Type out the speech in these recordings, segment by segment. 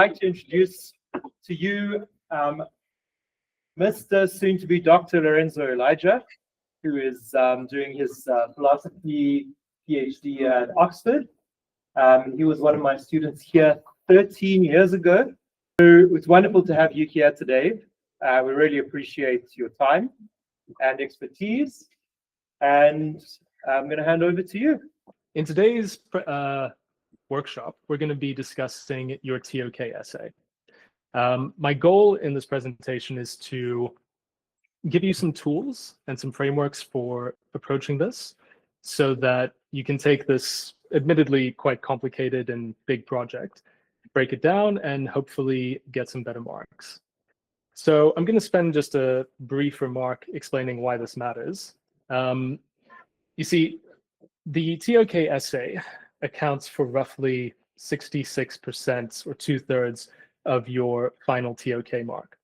I'd like to introduce to you Mr. soon-to-be Dr. Lorenzo Elijah, who is doing his philosophy PhD at Oxford. He was one of my students here 13 years ago. So it's wonderful to have you here today. We really appreciate your time and expertise. And I'm going to hand over to you. In today's workshop, we're going to be discussing your ToK essay. My goal in this presentation is to give you some tools and some frameworks for approaching this so that you can take this admittedly quite complicated and big project, break it down, and hopefully get some better marks. So I'm going to spend just a brief remark explaining why this matters. You see, the ToK essay accounts for roughly 66% or 2/3 of your final ToK mark.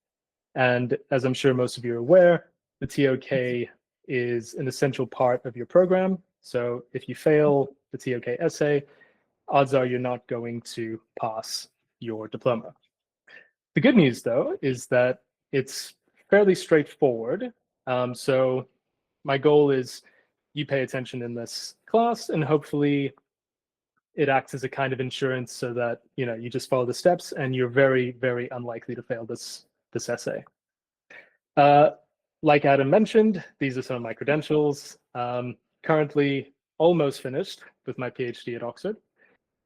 And as I'm sure most of you are aware, the ToK is an essential part of your program. So if you fail the ToK essay, odds are you're not going to pass your diploma. The good news, though, is that it's fairly straightforward. So my goal is you pay attention in this class, and hopefully it acts as a kind of insurance so that you just follow the steps and you're very, very unlikely to fail this essay. Like Adam mentioned, these are some of my credentials. Currently almost finished with my PhD at Oxford.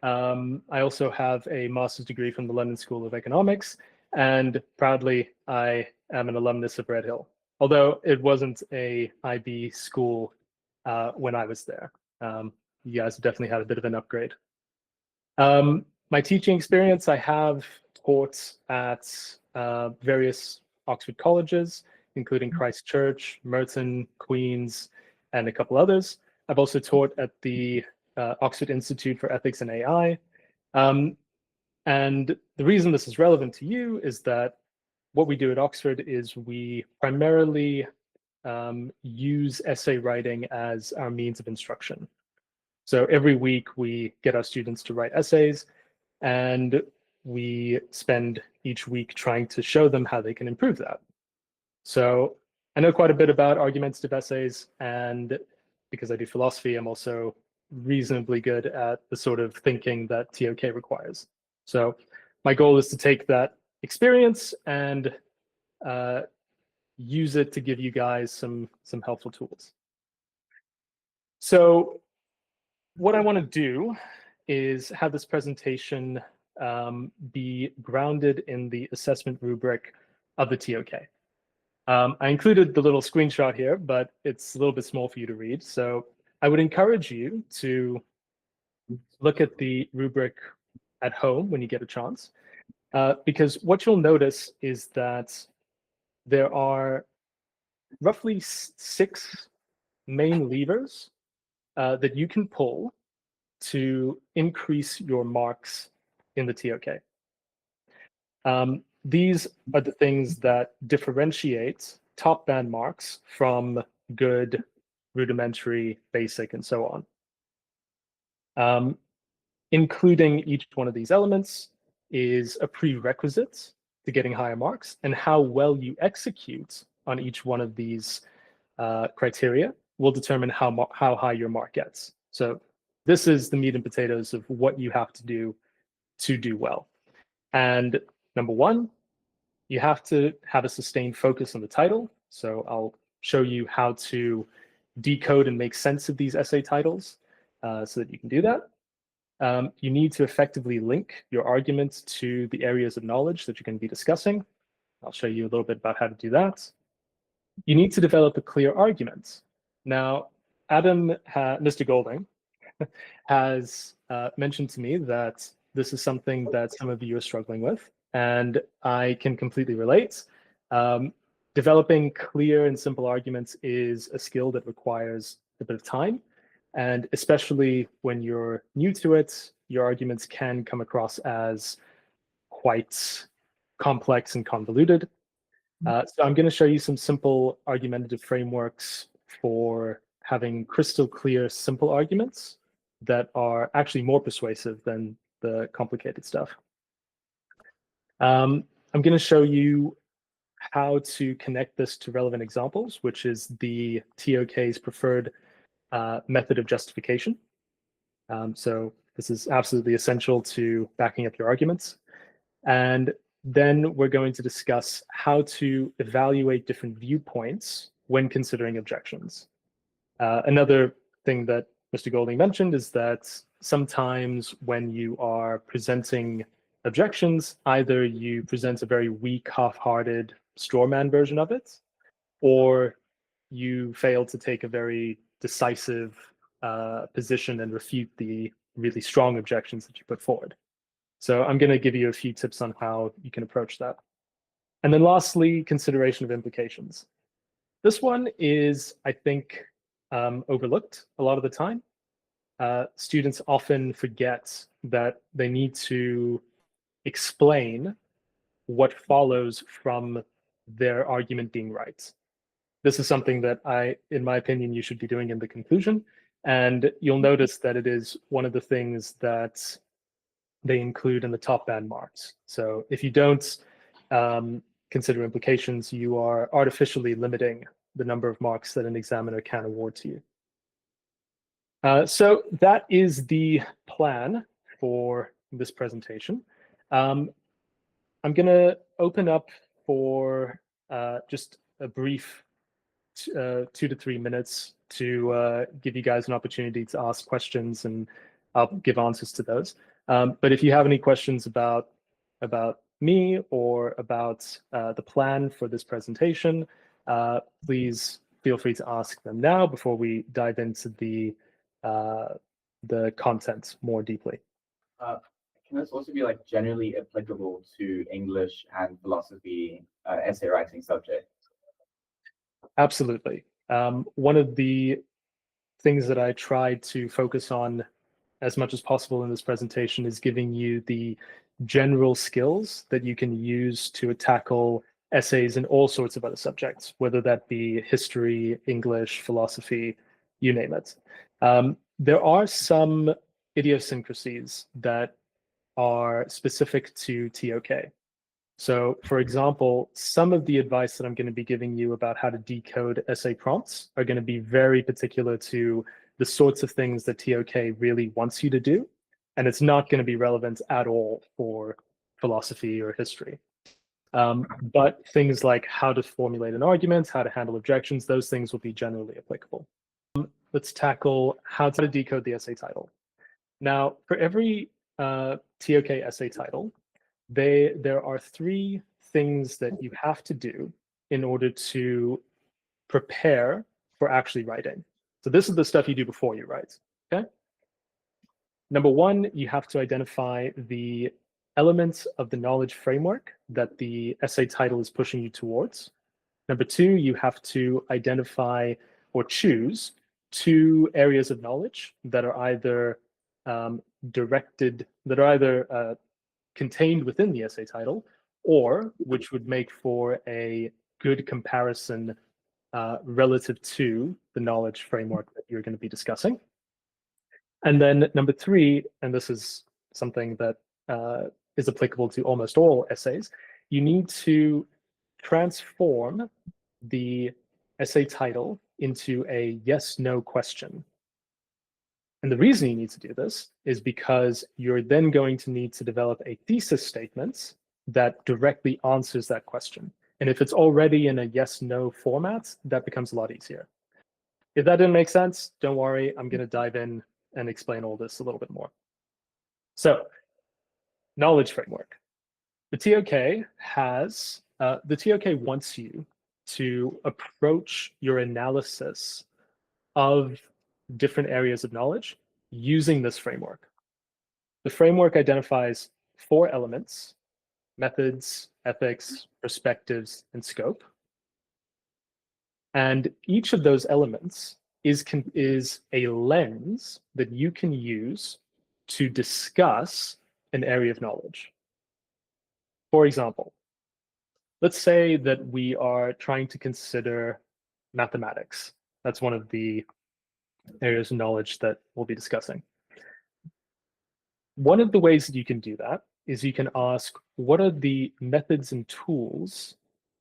I also have a master's degree from the London School of Economics, and proudly I am an alumnus of Red Hill, although it wasn't a IB school when I was there. You guys definitely had a bit of an upgrade. My teaching experience, I have taught at various Oxford colleges, including Christ Church, Merton, Queen's, and a couple others. I've also taught at the Oxford Institute for Ethics and AI. And the reason this is relevant to you is that what we do at Oxford is we primarily use essay writing as our means of instruction. So every week we get our students to write essays, and we spend each week trying to show them how they can improve that. So I know quite a bit about argumentative essays, and because I do philosophy, I'm also reasonably good at the sort of thinking that ToK requires. So my goal is to take that experience and use it to give you guys some helpful tools. So what I want to do is have this presentation be grounded in the assessment rubric of the ToK. I included the little screenshot here, but it's a little bit small for you to read. So I would encourage you to look at the rubric at home when you get a chance, because what you'll notice is that there are roughly 6 main levers that you can pull to increase your marks in the ToK. These are the things that differentiate top band marks from good, rudimentary, basic, and so on. Including each one of these elements is a prerequisite to getting higher marks, and how well you execute on each one of these criteria will determine how high your mark gets. So this is the meat and potatoes of what you have to do well. And number one, you have to have a sustained focus on the title. So I'll show you how to decode and make sense of these essay titles so that you can do that. You need to effectively link your arguments to the areas of knowledge that you're going to be discussing. I'll show you a little bit about how to do that. You need to develop a clear argument. Now, Mr. Golding, has mentioned to me that this is something that some of you are struggling with, and I can completely relate. Developing clear and simple arguments is a skill that requires a bit of time, and especially when you're new to it, your arguments can come across as quite complex and convoluted. So I'm going to show you some simple argumentative frameworks for having crystal clear, simple arguments that are actually more persuasive than the complicated stuff. I'm going to show you how to connect this to relevant examples, which is the ToK's preferred method of justification. So this is absolutely essential to backing up your arguments. And then we're going to discuss how to evaluate different viewpoints when considering objections. Another thing that Mr. Golding mentioned is that sometimes when you are presenting objections, either you present a very weak, half-hearted straw man version of it, or you fail to take a very decisive position and refute the really strong objections that you put forward. So I'm going to give you a few tips on how you can approach that. And then lastly, consideration of implications. This one is, I think, overlooked a lot of the time. Students often forget that they need to explain what follows from their argument being right. This is something that in my opinion, you should be doing in the conclusion. And you'll notice that it is one of the things that they include in the top band marks. So if you don't consider implications, you are artificially limiting the number of marks that an examiner can award to you. So that is the plan for this presentation. I'm going to open up for just a brief 2 to 3 minutes to give you guys an opportunity to ask questions, and I'll give answers to those. But if you have any questions about me or about the plan for this presentation, please feel free to ask them now before we dive into the content more deeply. Can this also be like generally applicable to English and philosophy essay writing subjects? Absolutely. One of the things that I tried to focus on as much as possible in this presentation is giving you the general skills that you can use to tackle essays in all sorts of other subjects, whether that be history, English, philosophy, you name it. There are some idiosyncrasies that are specific to ToK. So, for example, some of the advice that I'm going to be giving you about how to decode essay prompts are going to be very particular to the sorts of things that ToK really wants you to do, and it's not going to be relevant at all for philosophy or history. But things like how to formulate an argument, how to handle objections, those things will be generally applicable. Let's tackle how to decode the essay title. Now, for every ToK essay title, there are 3 things that you have to do in order to prepare for actually writing. So this is the stuff you do before you write, okay? Number 1, you have to identify the elements of the knowledge framework that the essay title is pushing you towards. Number 2, you have to identify or choose 2 areas of knowledge that are either contained within the essay title, or which would make for a good comparison relative to the knowledge framework that you're going to be discussing. And then number 3, and this is something that is applicable to almost all essays, you need to transform the essay title into a yes/no question. And the reason you need to do this is because you're then going to need to develop a thesis statement that directly answers that question. And if it's already in a yes/no format, that becomes a lot easier. If that didn't make sense, don't worry, I'm going to dive in and explain all this a little bit more. So, knowledge framework. The ToK wants you to approach your analysis of different areas of knowledge using this framework. The framework identifies 4 elements: methods, ethics, perspectives, and scope. And each of those elements is a lens that you can use to discuss an area of knowledge. For example, let's say that we are trying to consider mathematics. That's one of the areas of knowledge that we'll be discussing. One of the ways that you can do that is you can ask, what are the methods and tools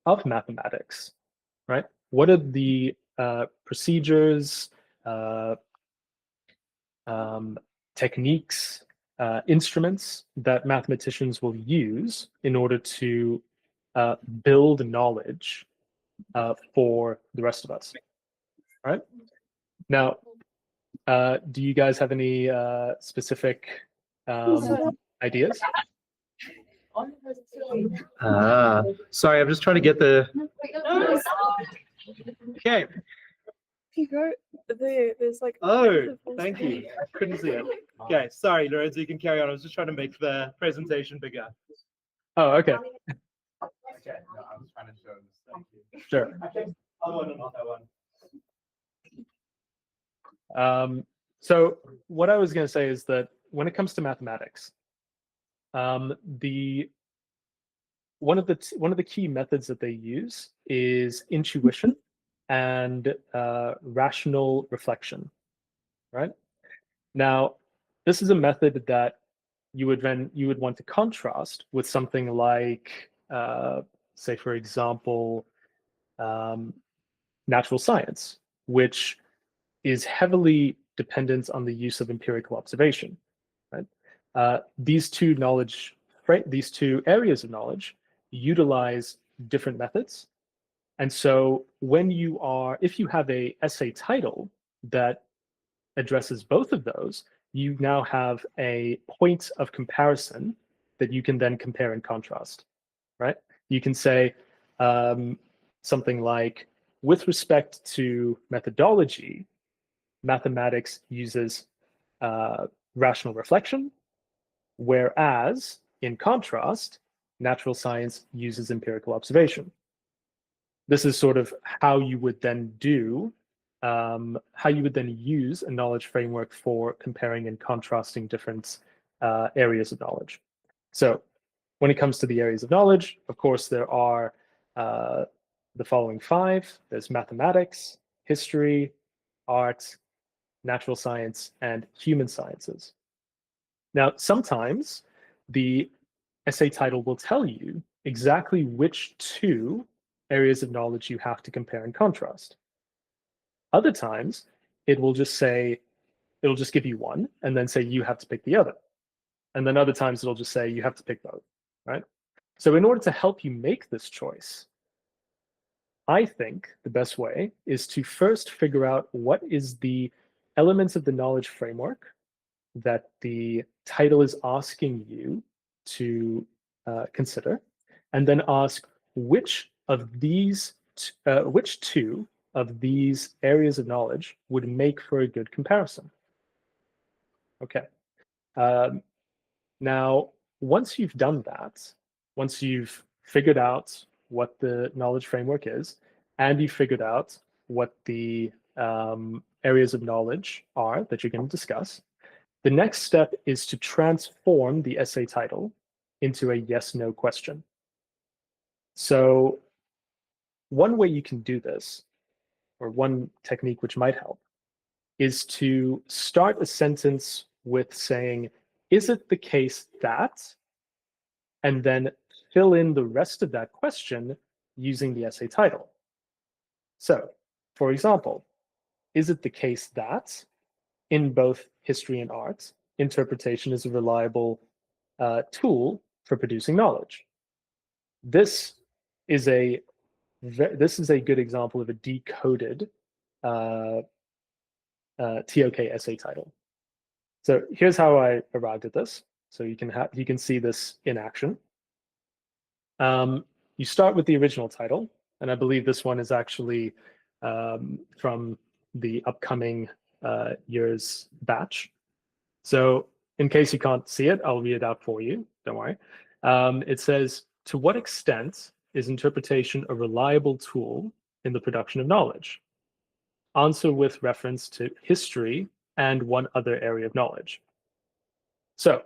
of mathematics, right? What are the procedures, techniques, instruments that mathematicians will use in order to build knowledge for the rest of us, right? Now, do you guys have any specific ideas? Sorry, I'm just trying to get the. Okay. There's like. Oh, thank you. I couldn't see it. Okay, sorry, Lorenzo, you can carry on. I was just trying to make the presentation bigger. Oh, okay, Okay, no, I was trying to show this. Thank you. sure. Okay, other one, not that one. So what I was going to say is that when it comes to mathematics, one of the key methods that they use is intuition and rational reflection, right? Now, this is a method that you would want to contrast with something like, say, for example, natural science, which is heavily dependent on the use of empirical observation. Right? These two areas of knowledge utilize different methods, and so if you have a essay title that addresses both of those, you now have a point of comparison that you can then compare and contrast. Right? You can say something like, with respect to methodology, mathematics uses rational reflection, whereas, in contrast, natural science uses empirical observation. This is sort of how you would then use a knowledge framework for comparing and contrasting different areas of knowledge. So when it comes to the areas of knowledge, of course, there are the following 5. There's mathematics, history, art, natural science, and human sciences. Now, sometimes the essay title will tell you exactly which 2 areas of knowledge you have to compare and contrast. Other times, it'll just give you one and then say you have to pick the other. And then other times it'll just say you have to pick both, right? So in order to help you make this choice, I think the best way is to first figure out what is the elements of the knowledge framework that the title is asking you to consider, and then ask which 2 of these areas of knowledge would make for a good comparison. Okay. Now, once you've done that, once you've figured out what the knowledge framework is, and you've figured out what the areas of knowledge are that you're going to discuss, the next step is to transform the essay title into a yes/no question. So one way you can do this, or one technique which might help, is to start a sentence with saying, is it the case that, and then fill in the rest of that question using the essay title. So, for example, is it the case that in both history and art, interpretation is a reliable tool for producing knowledge? This is a good example of a decoded ToK essay title. So here's how I arrived at this. So you can see this in action. You start with the original title, and I believe this one is actually from the upcoming year's batch. So in case you can't see it, I'll read it out for you. Don't worry. It says, to what extent is interpretation a reliable tool in the production of knowledge? Answer with reference to history and one other area of knowledge. So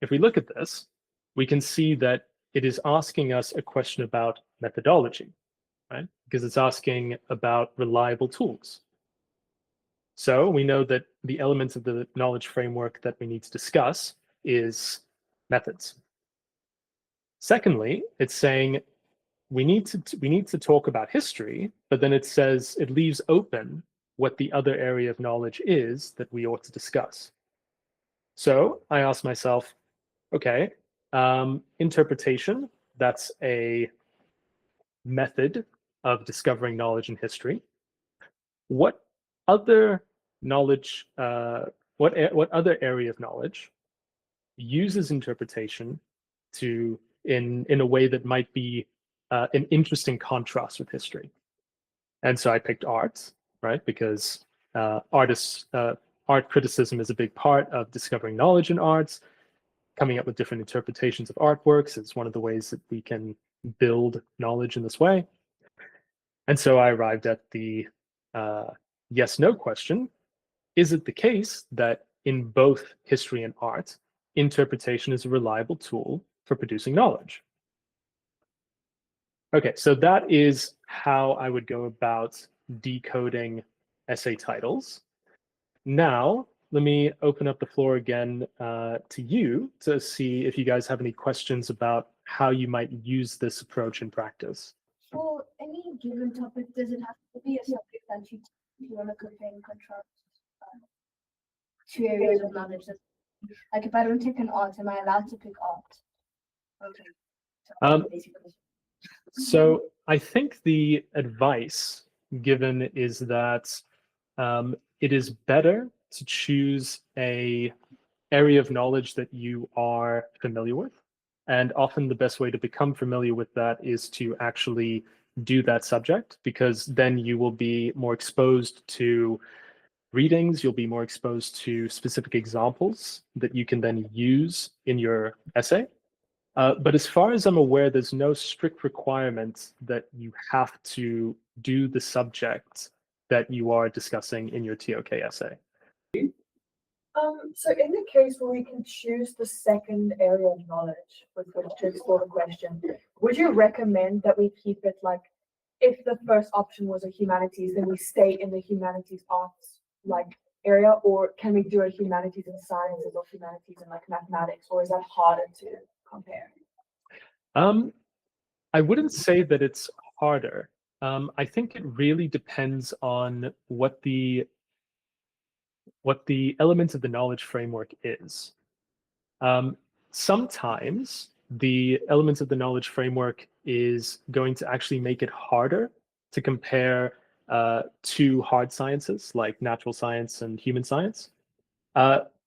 if we look at this, we can see that it is asking us a question about methodology, right? Because it's asking about reliable tools. So we know that the elements of the knowledge framework that we need to discuss is methods. Secondly, it's saying we need to talk about history, but then it says it leaves open what the other area of knowledge is that we ought to discuss. So I asked myself, okay, interpretation, that's a method of discovering knowledge in history. What other knowledge, what other area of knowledge uses interpretation in a way that might be an interesting contrast with history? And so I picked art, right? Because art criticism is a big part of discovering knowledge in arts. Coming up with different interpretations of artworks is one of the ways that we can build knowledge in this way. And so I arrived at the yes/no question. Is it the case that in both history and art, interpretation is a reliable tool for producing knowledge? Okay, so that is how I would go about decoding essay titles. Now, let me open up the floor again to you to see if you guys have any questions about how you might use this approach in practice. For any given topic, does it have to be a subject that you want to compare and contrast two areas of knowledge? Like if I don't take an art, am I allowed to pick art? Okay. So I think the advice given is that it is better to choose a area of knowledge that you are familiar with. And often the best way to become familiar with that is to actually do that subject, because then you will be more exposed to readings, you'll be more exposed to specific examples that you can then use in your essay. But as far as I'm aware, there's no strict requirement that you have to do the subject that you are discussing in your ToK essay. So in the case where we can choose the second area of knowledge with which to explore the question, would you recommend that we keep it like, if the first option was a humanities, then we stay in the humanities arts like area, or can we do a humanities and sciences or humanities and like mathematics, or is that harder to compare? I wouldn't say that it's harder. I think it really depends on what the element of the knowledge framework is. Sometimes the elements of the knowledge framework is going to actually make it harder to compare two hard sciences like natural science and human science.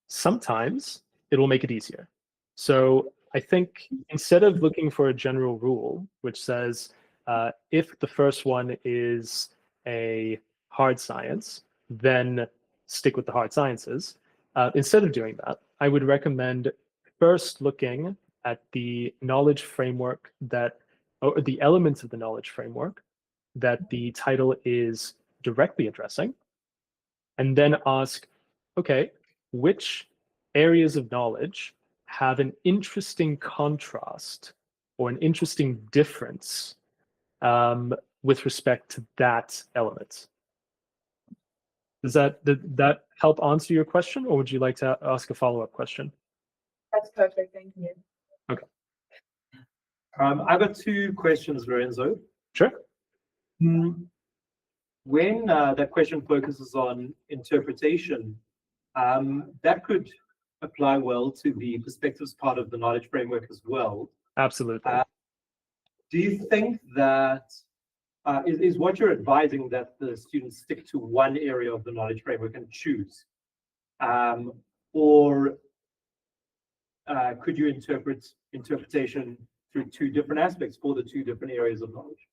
Sometimes it will make it easier. So I think instead of looking for a general rule, which says if the first one is a hard science, then stick with the hard sciences. Instead of doing that, I would recommend first looking at the knowledge framework or the elements of the knowledge framework that the title is directly addressing, and then ask, okay, which areas of knowledge have an interesting contrast or an interesting difference with respect to that element? Did that help answer your question, or would you like to ask a follow-up question? That's perfect, thank you. Okay. I've got two questions, Lorenzo. Sure. When that question focuses on interpretation, that could apply well to the perspectives part of the knowledge framework as well. Absolutely. Do you think that is what you're advising, that the students stick to one area of the knowledge framework and choose? Or could you interpret interpretation through two different aspects for the two different areas of knowledge?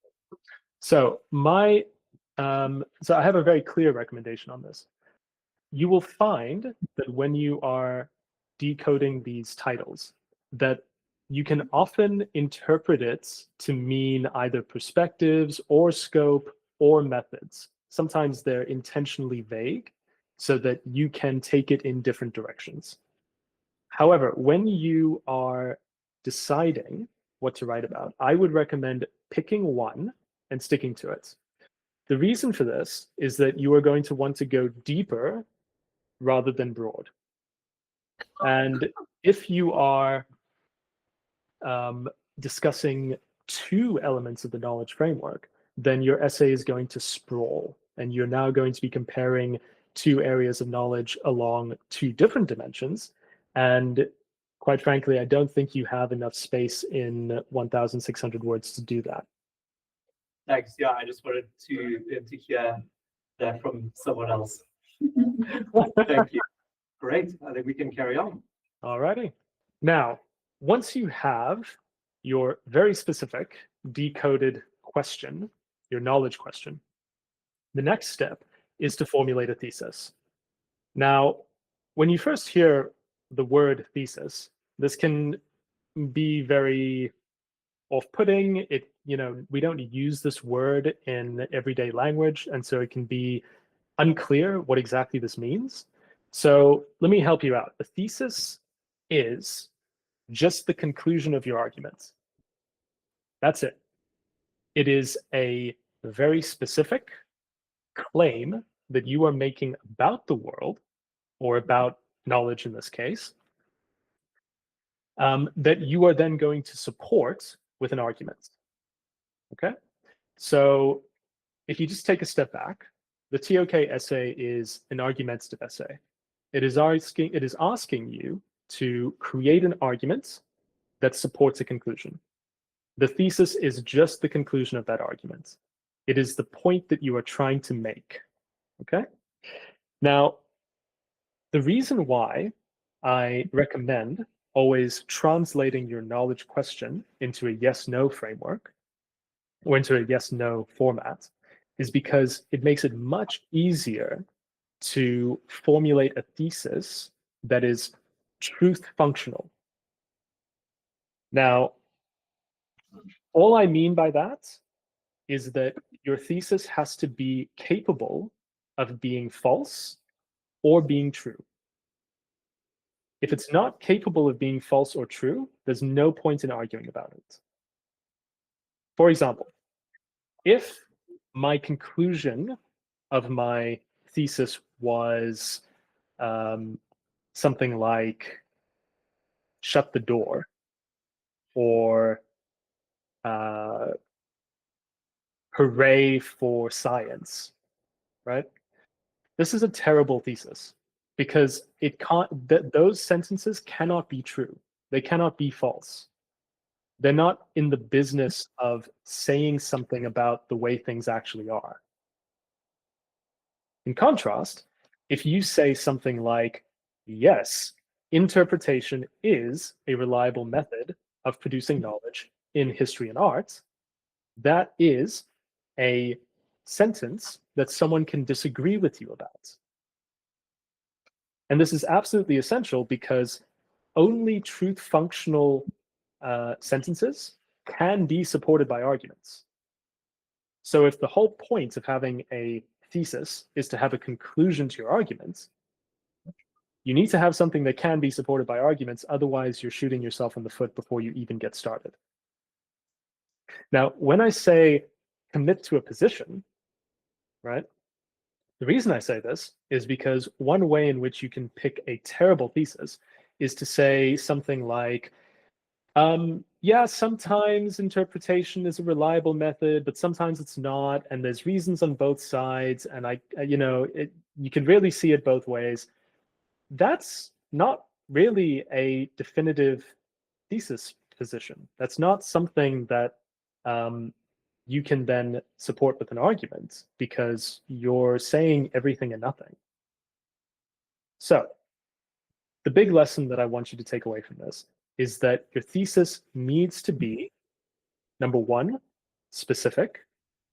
So so I have a very clear recommendation on this. You will find that when you are decoding these titles, that you can often interpret it to mean either perspectives or scope or methods. Sometimes they're intentionally vague so that you can take it in different directions. However, when you are deciding what to write about, I would recommend picking one and sticking to it. The reason for this is that you are going to want to go deeper rather than broad. And if you are discussing two elements of the knowledge framework, then your essay is going to sprawl, and you're now going to be comparing two areas of knowledge along two different dimensions. And quite frankly, I don't think you have enough space in 1,600 words to do that. Thanks. Yeah, I just wanted to hear that from someone else. Thank you. Great. I think we can carry on. Alrighty. Now, once you have your very specific decoded question, your knowledge question, the next step is to formulate a thesis. Now, when you first hear the word thesis, this can be very off-putting. We don't use this word in everyday language, and so it can be unclear what exactly this means. So let me help you out. A thesis is just the conclusion of your argument. That's it. It is a very specific claim that you are making about the world, or about knowledge in this case, that you are then going to support with an argument. Okay? So if you just take a step back, the ToK essay is an argumentative essay. It is asking you to create an argument that supports a conclusion. The thesis is just the conclusion of that argument. It is the point that you are trying to make. Okay? Now, the reason why I recommend always translating your knowledge question into a yes-no framework, or into a yes-no format, is because it makes it much easier to formulate a thesis that is truth functional. Now, all I mean by that is that your thesis has to be capable of being false or being true. If it's not capable of being false or true, there's no point in arguing about it. For example, if my conclusion of my thesis was something like shut the door, or hooray for science, right? This is a terrible thesis, because it can't, those sentences cannot be true. They cannot be false. They're not in the business of saying something about the way things actually are. In contrast, if you say something like, yes, interpretation is a reliable method of producing knowledge in history and art, that is a sentence that someone can disagree with you about. And this is absolutely essential, because only truth functional sentences can be supported by arguments. So if the whole point of having a thesis is to have a conclusion to your argument, you need to have something that can be supported by arguments. Otherwise, you're shooting yourself in the foot before you even get started. Now, when I say commit to a position, right, the reason I say this is because one way in which you can pick a terrible thesis is to say something like, yeah, sometimes interpretation is a reliable method, but sometimes it's not, and there's reasons on both sides, and you can really see it both ways. That's not really a definitive thesis position. That's not something that you can then support with an argument, because you're saying everything and nothing. So the big lesson that I want you to take away from this is that your thesis needs to be, number one, specific.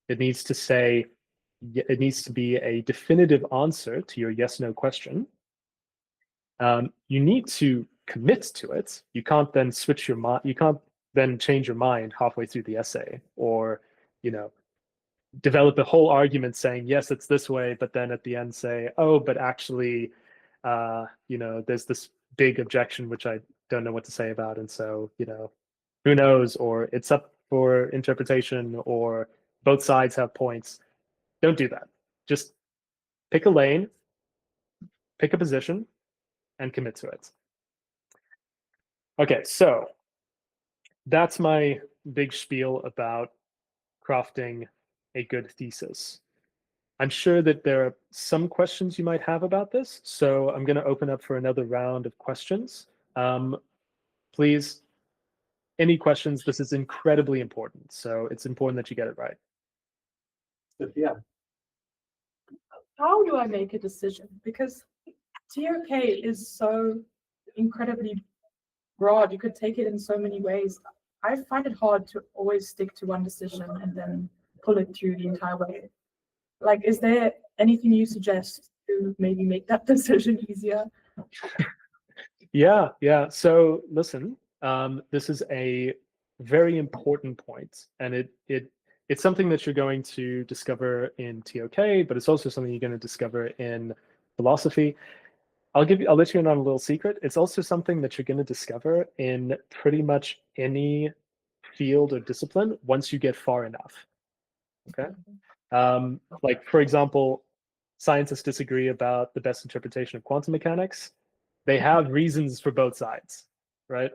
It needs to be a definitive answer to your yes/no question. You need to commit to it. You can't then switch your mind. You can't then change your mind halfway through the essay, or develop a whole argument saying, yes, it's this way, but then at the end say, oh, but actually, there's this big objection which I don't know what to say about, and so, who knows, or it's up for interpretation, or both sides have points. Don't do that. Just pick a lane, pick a position, and commit to it. Okay, so that's my big spiel about crafting a good thesis. I'm sure that there are some questions you might have about this, so I'm going to open up for another round of questions. Please, any questions? This is incredibly important, so it's important that you get it right. Sophia. How do I make a decision? Because ToK is so incredibly broad. You could take it in so many ways. I find it hard to always stick to one decision and then pull it through the entire way. Like, is there anything you suggest to maybe make that decision easier? Yeah. So listen, this is a very important point, and it's something that you're going to discover in ToK, but it's also something you're going to discover in philosophy. I'll let you in on a little secret. It's also something that you're going to discover in pretty much any field or discipline once you get far enough. Okay. Like, for example, scientists disagree about the best interpretation of quantum mechanics. They have reasons for both sides, right?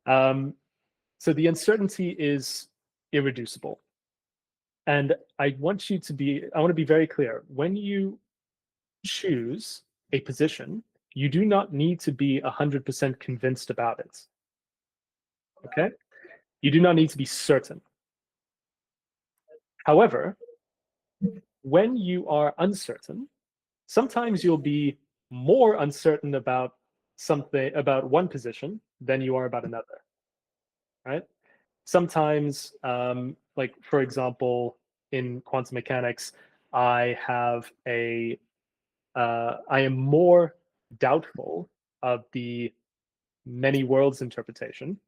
So the uncertainty is irreducible. And I want to be very clear. When you choose a position, you do not need to be 100% convinced about it. Okay? You do not need to be certain. However, when you are uncertain, sometimes you'll be more uncertain about one position than you are about another, right? Sometimes, like for example, in quantum mechanics, I am more doubtful of the many worlds interpretation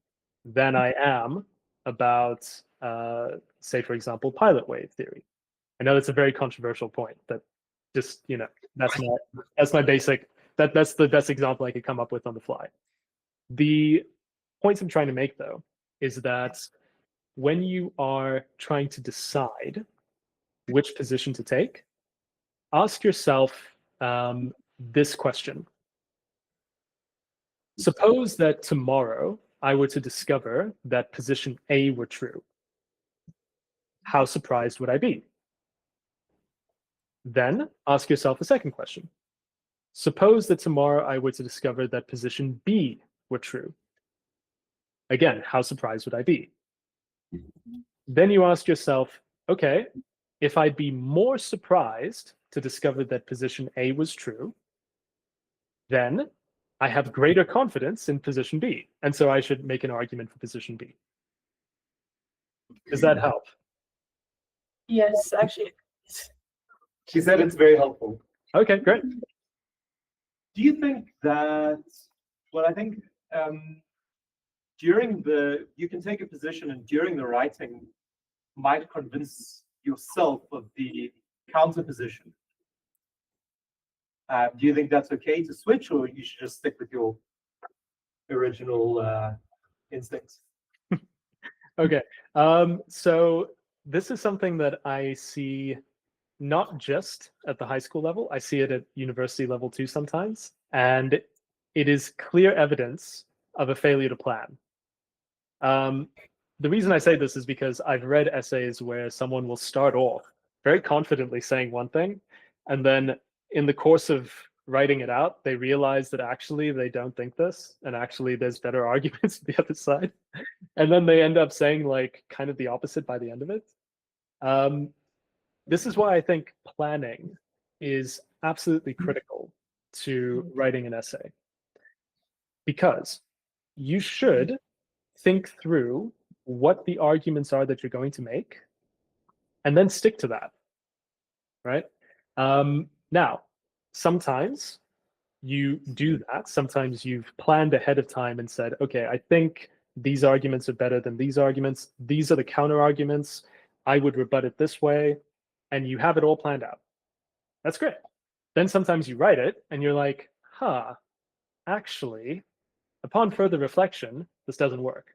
than I am about, say, for example, pilot wave theory. I know that's a very controversial point, but just, that's my basic, that's the best example I could come up with on the fly. The points I'm trying to make, though, is that when you are trying to decide which position to take, ask yourself this question. Suppose that tomorrow I were to discover that position A were true. How surprised would I be? Then ask yourself a second question. Suppose that tomorrow I were to discover that position B were true. Again, how surprised would I be? Then you ask yourself, okay, if I'd be more surprised to discover that position A was true, then I have greater confidence in position B. And so I should make an argument for position B. Does that help? Yes, actually. She said it's very helpful. Okay, great. Do you think that, well, I think you can take a position and during the writing might convince yourself of the counter position. Do you think that's okay to switch, or you should just stick with your original instincts? Okay, so this is something that I see not just at the high school level, I see it at university level too sometimes. And it is clear evidence of a failure to plan. The reason I say this is because I've read essays where someone will start off very confidently saying one thing, and then in the course of writing it out, they realize that actually they don't think this, and actually there's better arguments to the other side. And then they end up saying like kind of the opposite by the end of it. This is why I think planning is absolutely critical to writing an essay. Because you should think through what the arguments are that you're going to make, and then stick to that, right? Now, sometimes you do that. Sometimes you've planned ahead of time and said, okay, I think these arguments are better than these arguments. These are the counter arguments. I would rebut it this way. And you have it all planned out. That's great. Then sometimes you write it and you're like, actually, upon further reflection, this doesn't work.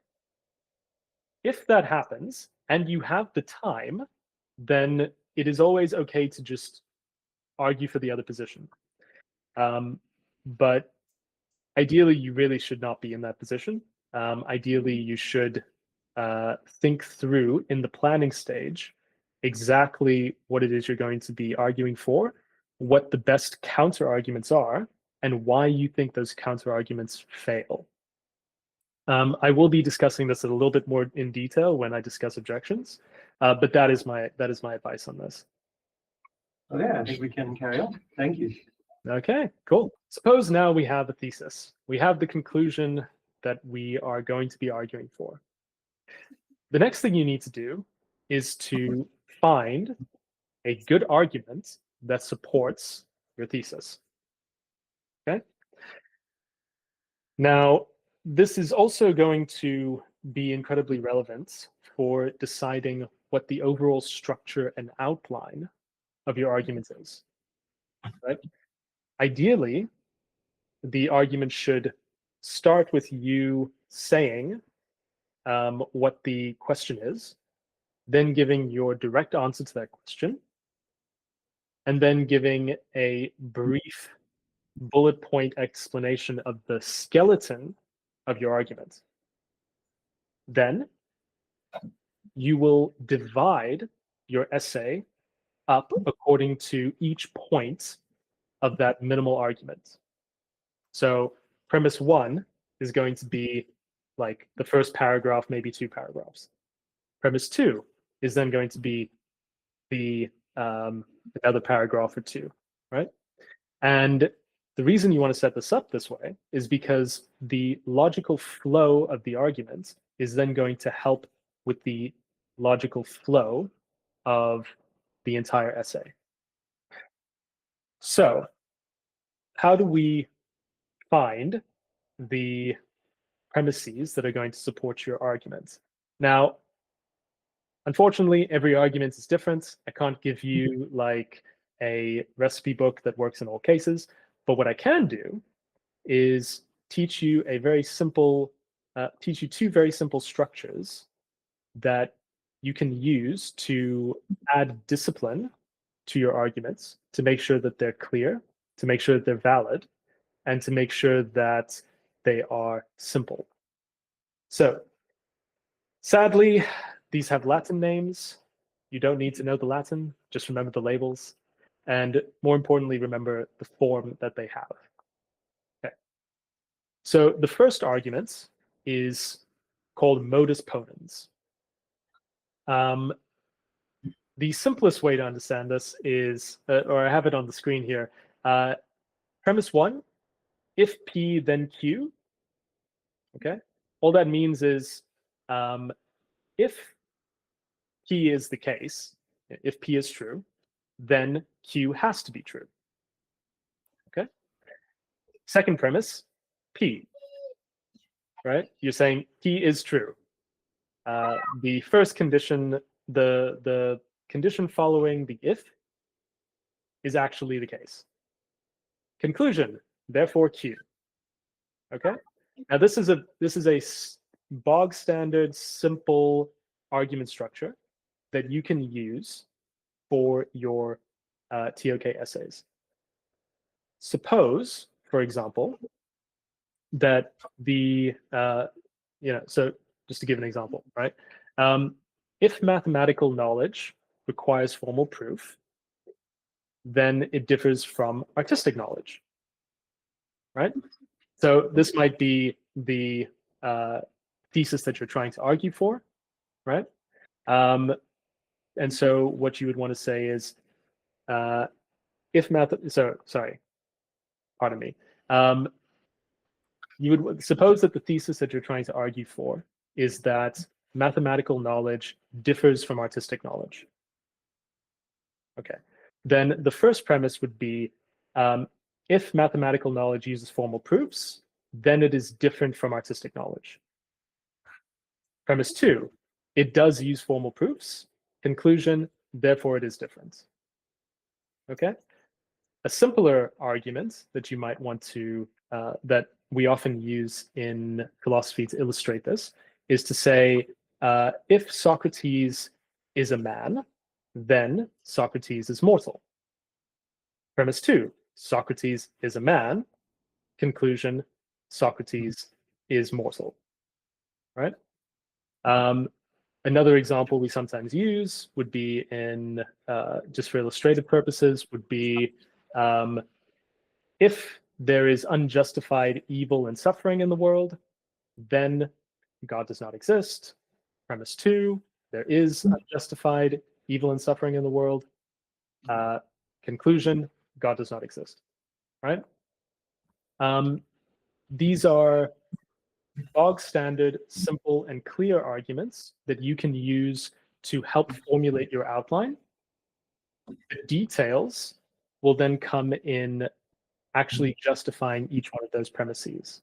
If that happens and you have the time, then it is always okay to just argue for the other position. But ideally, you really should not be in that position. Ideally, you should think through in the planning stage exactly what it is you're going to be arguing for, what the best counter arguments are, and why you think those counter arguments fail. I will be discussing this a little bit more in detail when I discuss objections, but that is my advice on this. Okay, I think we can carry on. Thank you. Okay, cool. Suppose now we have a thesis. We have the conclusion that we are going to be arguing for. The next thing you need to do is to find a good argument that supports your thesis. Okay? Now, this is also going to be incredibly relevant for deciding what the overall structure and outline of your argument is. Right? Ideally, the argument should start with you saying what the question is, then giving your direct answer to that question, and then giving a brief bullet point explanation of the skeleton of your argument. Then you will divide your essay up according to each point of that minimal argument. So premise 1 is going to be like the first paragraph, maybe 2 paragraphs. Premise 2 is then going to be the another paragraph or 2, right? And the reason you want to set this up this way is because the logical flow of the argument is then going to help with the logical flow of the entire essay. So how do we find the premises that are going to support your argument? Now, unfortunately, every argument is different. I can't give you like a recipe book that works in all cases, but what I can do is teach you a very simple, teach you 2 very simple structures that you can use to add discipline to your arguments, to make sure that they're clear, to make sure that they're valid, and to make sure that they are simple. So, sadly, these have Latin names. You don't need to know the Latin, just remember the labels. And more importantly, remember the form that they have. Okay. So the first argument is called modus ponens. The simplest way to understand this is, or I have it on the screen here, premise 1, if P, then Q. Okay. All that means is if P is the case, if P is true, then Q has to be true. Okay. Second premise, P. Right? You're saying P is true. The first condition, the condition following the if, is actually the case. Conclusion, therefore Q. Okay. Now this is a bog standard simple argument structure that you can use for your ToK essays. Suppose, for example, that the so just to give an example, right? If mathematical knowledge requires formal proof, then it differs from artistic knowledge, right? So this might be the thesis that you're trying to argue for, right? And so what you would want to say is, if pardon me. You would suppose that the thesis that you're trying to argue for is that mathematical knowledge differs from artistic knowledge. Okay. Then the first premise would be, if mathematical knowledge uses formal proofs, then it is different from artistic knowledge. Premise 2, it does use formal proofs. Conclusion, therefore it is different. Okay. A simpler argument that you might want to, that we often use in philosophy to illustrate this, is to say, if Socrates is a man, then Socrates is mortal. Premise 2, Socrates is a man. Conclusion, Socrates is mortal. Right? Another example we sometimes use would be in, just for illustrative purposes, would be if there is unjustified evil and suffering in the world, then God does not exist. Premise 2, there is unjustified evil and suffering in the world. Conclusion, God does not exist, right? These are bog standard, simple, and clear arguments that you can use to help formulate your outline. The details will then come in actually justifying each one of those premises.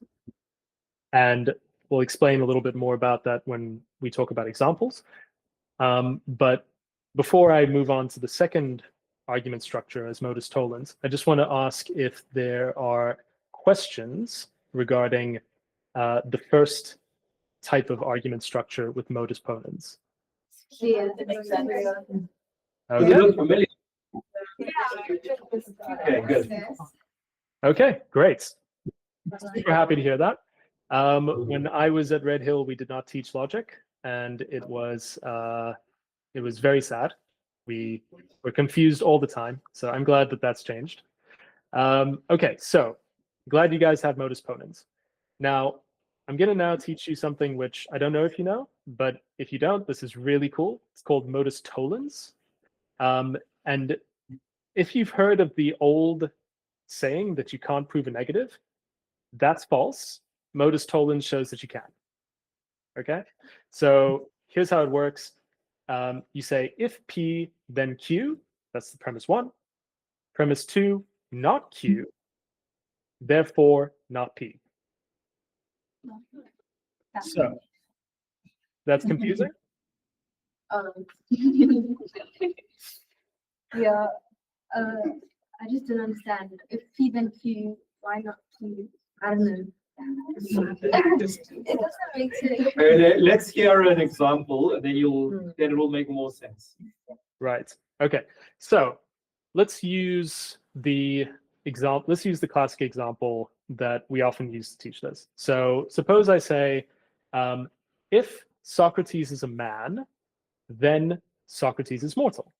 And we'll explain a little bit more about that when we talk about examples. But before I move on to the second argument structure as modus tollens, I just want to ask if there are questions regarding the first type of argument structure with modus ponens. Clear, it makes sense. You Okay. look familiar. Yeah. Okay, good. Okay, great. Super happy to hear that. When I was at Red Hill, we did not teach logic, and it was very sad. We were confused all the time, so I'm glad that that's changed. Okay, so glad you guys have modus ponens. Now, I'm going to now teach you something which I don't know if you know, but if you don't, this is really cool. It's called modus tollens. And if you've heard of the old saying that you can't prove a negative, that's false. Modus tollens shows that you can. Okay, so here's how it works. You say if P, then Q. That's the premise 1. Premise 2, not Q. Therefore, not P. So that's confusing. Yeah, I just don't understand. If P then Q, why not Q? I don't know. It doesn't make sense. Let's hear an example, and then it will make more sense. Right. Okay. So let's use the example. Let's use the classic example that we often use to teach this. So suppose I say, if Socrates is a man, then Socrates is mortal.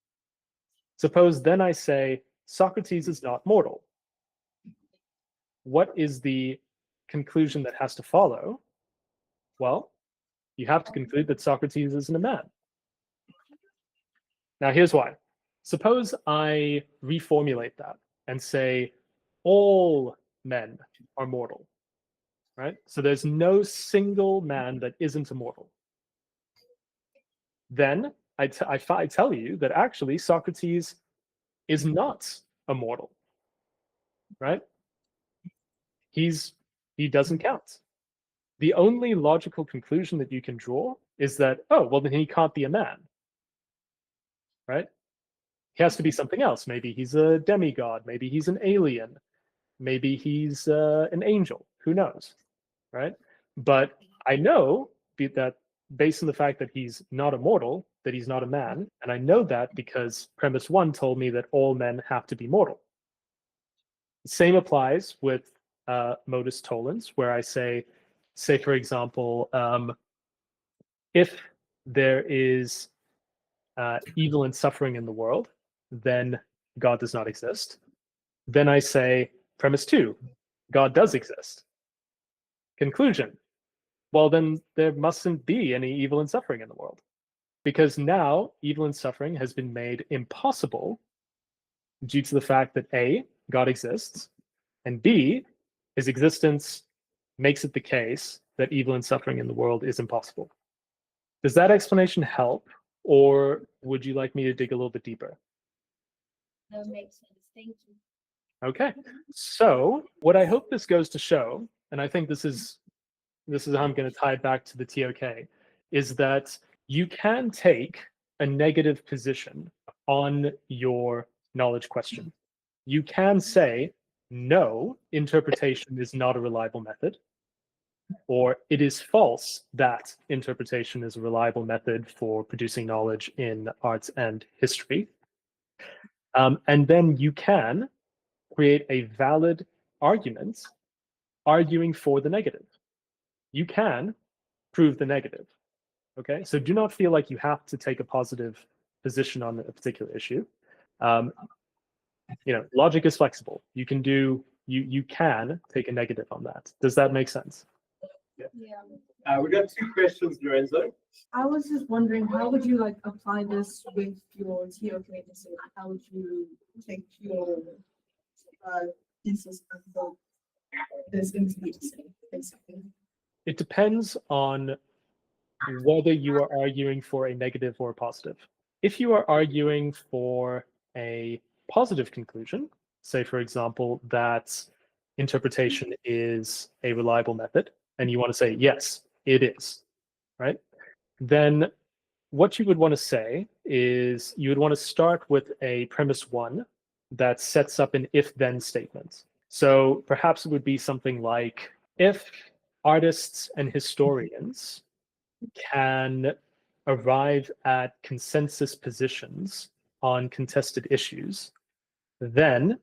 Suppose then I say Socrates is not mortal. What is the conclusion that has to follow? Well, you have to conclude that Socrates isn't a man. Now, here's why. Suppose I reformulate that and say all men are mortal, right? So there's no single man that isn't immortal. Then I tell you that actually Socrates is not immortal, right? He doesn't count. The only logical conclusion that you can draw is that, oh, well, then he can't be a man, right? He has to be something else. Maybe he's a demigod. Maybe he's an alien. Maybe he's an angel. Who knows, right? But I know that based on the fact that he's not immortal, that he's not a man, and I know that because premise 1 told me that all men have to be mortal. The same applies with modus tollens, where I say for example, if there is evil and suffering in the world, then God does not exist. Then I say, premise 2, God does exist. Conclusion, well, then there mustn't be any evil and suffering in the world. Because now evil and suffering has been made impossible due to the fact that A, God exists, and B, his existence makes it the case that evil and suffering in the world is impossible. Does that explanation help, or would you like me to dig a little bit deeper? That makes sense. Thank you. Okay, so what I hope this goes to show, and I think this is how I'm going to tie it back to the ToK, is that you can take a negative position on your knowledge question. You can say, no, interpretation is not a reliable method, or it is false that interpretation is a reliable method for producing knowledge in arts and history. And then you can create a valid argument arguing for the negative. You can prove the negative. Okay, so do not feel like you have to take a positive position on a particular issue. Um, logic is flexible. You can take a negative on that. Does that make sense? Yeah. We got two questions, Lorenzo. I was just wondering, how would you like apply this with your ToK essay? How would you take your thesis and build this into the essay, basically? It depends on whether you are arguing for a negative or a positive. If you are arguing for a positive conclusion, say, for example, that interpretation is a reliable method, and you want to say, yes, it is, right? Then what you would want to say is you would want to start with a premise one that sets up an if-then statement. So perhaps it would be something like, if artists and historians can arrive at consensus positions on contested issues, then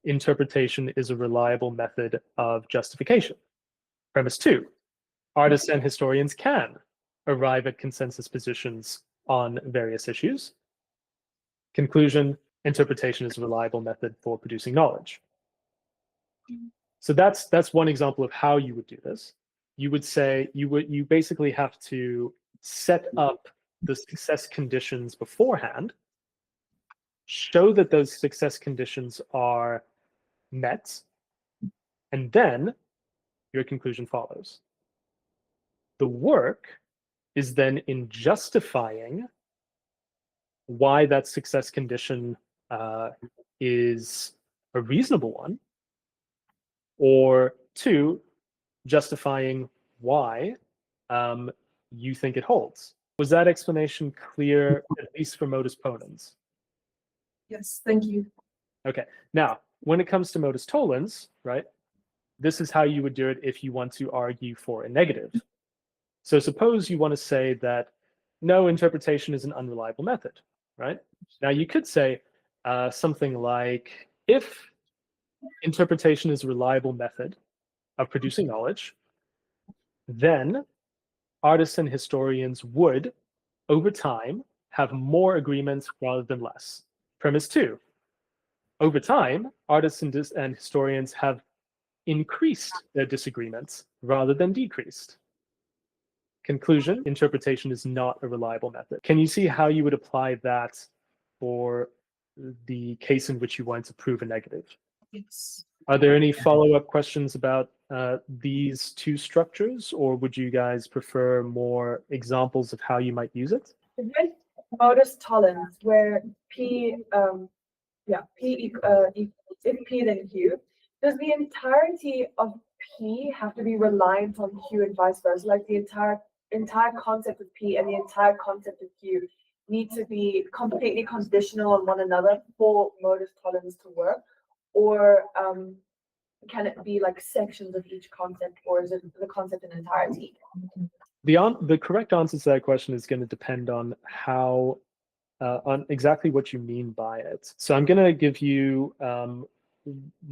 interpretation is a reliable method of justification. Premise two, artists and historians can arrive at consensus positions on various issues. Conclusion, interpretation is a reliable method for producing knowledge. So that's one example of how you would do this. You would say you basically have to set up the success conditions beforehand, show that those success conditions are met, and then your conclusion follows. The work is then in justifying why that success condition is a reasonable one, or two, justifying why you think it holds. Was that explanation clear, at least for modus ponens? Yes, thank you. Okay, now, when it comes to modus tollens, right, this is how you would do it if you want to argue for a negative. So suppose you want to say that no, interpretation is an unreliable method, right? Now you could say something like, if interpretation is a reliable method of producing knowledge, then artists and historians would, over time, have more agreements rather than less. Premise two, over time, artists and historians have increased their disagreements rather than decreased. Conclusion, interpretation is not a reliable method. Can you see how you would apply that for the case in which you want to prove a negative? Yes. Are there any follow-up questions about these two structures, or would you guys prefer more examples of how you might use it? With modus tollens, where P, if P then Q, does the entirety of P have to be reliant on Q and vice versa? Like the entire concept of P and the entire concept of Q need to be completely conditional on one another for modus tollens to work? Or can it be like sections of each concept, or is it the concept in entirety? The correct answer to that question is going to depend on how on exactly what you mean by it. So I'm going to give you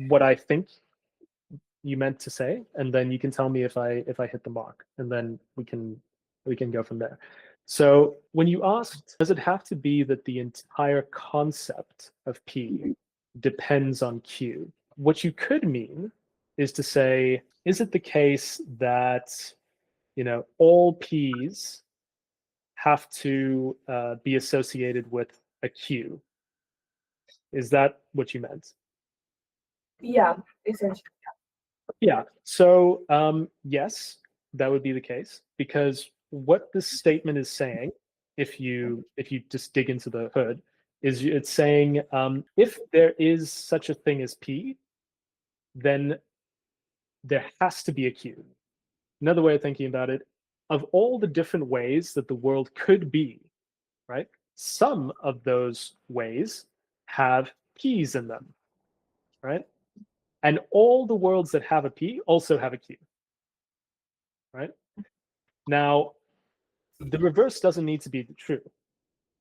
what I think you meant to say, and then you can tell me if I hit the mark, and then we can go from there. So when you asked, does it have to be that the entire concept of P depends on Q? What you could mean is to say, is it the case that all P's have to be associated with a Q? Is that what you meant? Yeah, essentially. Yeah, so yes, that would be the case, because what this statement is saying, if you just dig into the hood, is it's saying if there is such a thing as P, then there has to be a Q. Another way of thinking about it, of all the different ways that the world could be, right? Some of those ways have P's in them, right? And all the worlds that have a P also have a Q, right? Now, the reverse doesn't need to be true.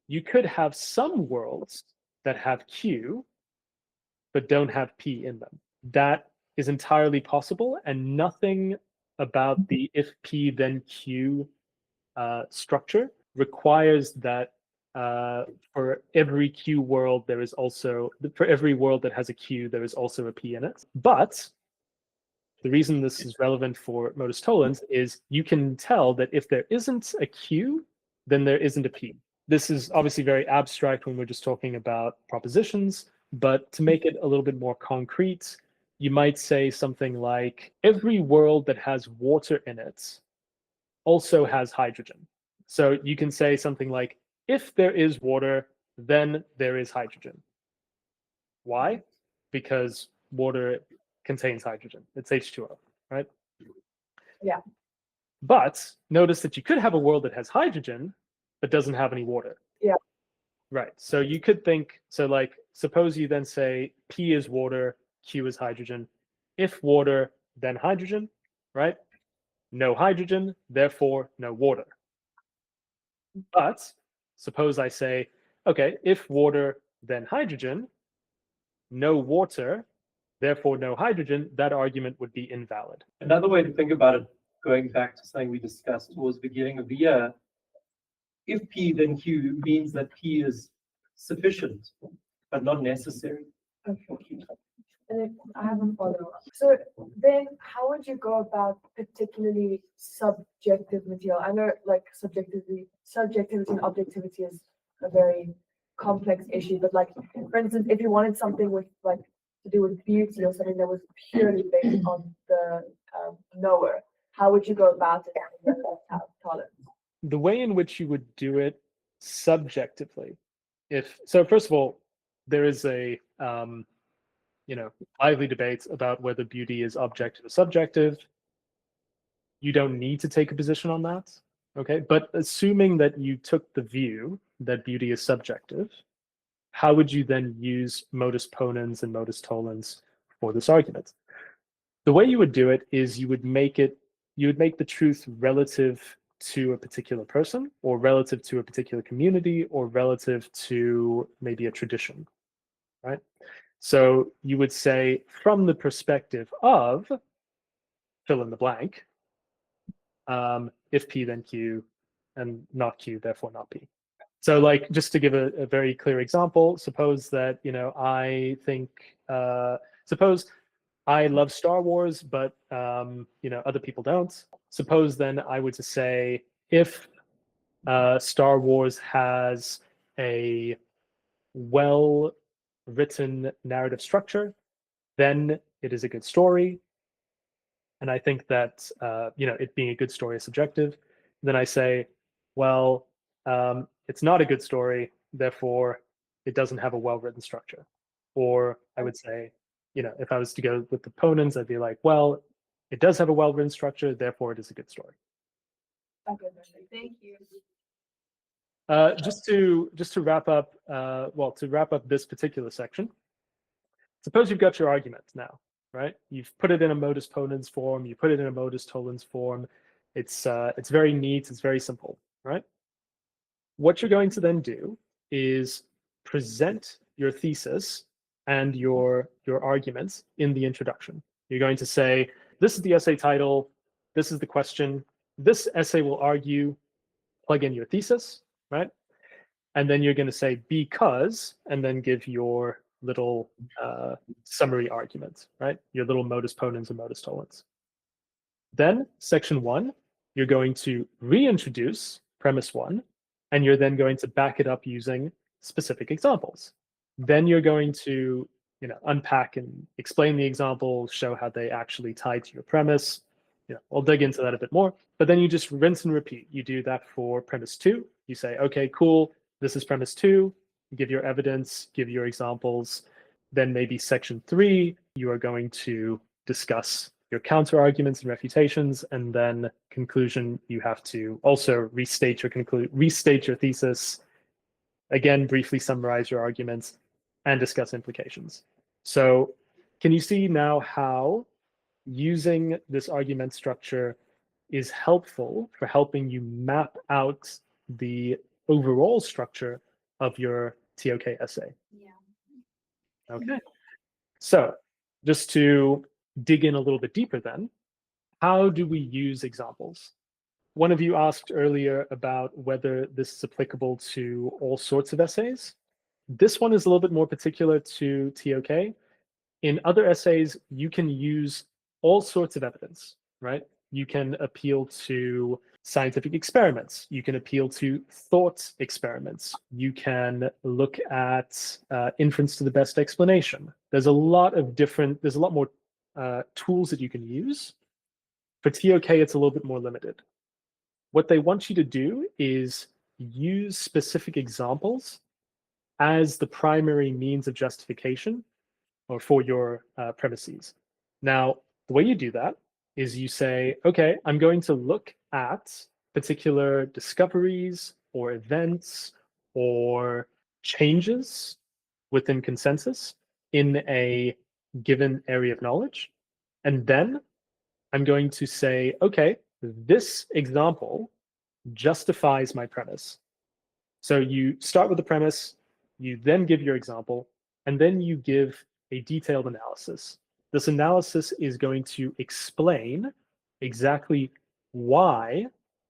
You could have some worlds that have Q, but don't have P in them. That is entirely possible, and nothing about the if P then Q structure requires that for every Q world, there is also, for every world that has a Q, there is also a P in it. But the reason this is relevant for modus tollens is you can tell that if there isn't a Q, then there isn't a P. This is obviously very abstract when we're just talking about propositions, but to make it a little bit more concrete, you might say something like, every world that has water in it also has hydrogen. So you can say something like, if there is water, then there is hydrogen. Why? Because water contains hydrogen. It's H2O, right? Yeah. But notice that you could have a world that has hydrogen, but doesn't have any water. Yeah. Right. So you could think, so like, suppose you then say P is water, Q is hydrogen. If water, then hydrogen, right? No hydrogen, therefore no water. But suppose I say, okay, if water, then hydrogen, no water, therefore no hydrogen, that argument would be invalid. Another way to think about it, going back to something we discussed towards the beginning of the year, if P then Q means that P is sufficient, but not necessary for Q. And then I have a follow-up. So then how would you go about particularly subjective material? I know like subjectivity and objectivity is a very complex issue, but like for instance, if you wanted something with like to do with beauty or something that was purely based on the knower, how would you go about it in the tolerance? The way in which you would do it subjectively, so first of all, there is a lively debate about whether beauty is objective or subjective. You don't need to take a position on that, okay? But assuming that you took the view that beauty is subjective, how would you then use modus ponens and modus tollens for this argument? The way you would do it is you would make the truth relative to a particular person, or relative to a particular community, or relative to maybe a tradition, right? So you would say, from the perspective of fill in the blank, if P then Q, and not Q, therefore not P. So like, just to give a very clear example, suppose that, I think, suppose I love Star Wars, but, other people don't. Suppose then I were to say, if Star Wars has a well-written narrative structure, then it is a good story. And I think that, it being a good story is subjective. Then I say, well, it's not a good story, therefore it doesn't have a well-written structure. Or I would say, if I was to go with the ponens, I'd be like, well, it does have a well-written structure, therefore it is a good story. Okay, thank you. Just to wrap up, to wrap up this particular section, suppose you've got your argument now, right? You've put it in a modus ponens form, you put it in a modus tollens form. It's very neat, it's very simple, right? What you're going to then do is present your thesis and your arguments in the introduction. You're going to say, this is the essay title, this is the question, this essay will argue, plug in your thesis, right? And then you're going to say because, and then give your little summary argument, right? Your little modus ponens and modus tollens. Then section 1, you're going to reintroduce premise 1, and you're then going to back it up using specific examples. Then you're going to unpack and explain the examples, show how they actually tie to your premise. I'll dig into that a bit more, but then you just rinse and repeat. You do that for premise 2. You say, okay, cool, this is premise 2. Give your evidence, give your examples. Then maybe section 3, you are going to discuss your counter arguments and refutations, and then conclusion, you have to also restate your thesis, again, briefly summarize your arguments, and discuss implications. So can you see now how using this argument structure is helpful for helping you map out the overall structure of your ToK essay? Yeah. Okay. So just to dig in a little bit deeper then, how do we use examples? one of you asked earlier about whether this is applicable to all sorts of essays. This one is a little bit more particular to ToK. In other essays, you can use all sorts of evidence, right? You can appeal to scientific experiments. You can appeal to thought experiments. You can look at inference to the best explanation. There's a lot more tools that you can use. For ToK, it's a little bit more limited. What they want you to do is use specific examples as the primary means of justification or for your premises. Now, the way you do that is you say, okay, I'm going to look at particular discoveries or events or changes within consensus in a given area of knowledge. And then I'm going to say, okay, this example justifies my premise. So you start with the premise, you then give your example, and then you give a detailed analysis. This analysis is going to explain exactly why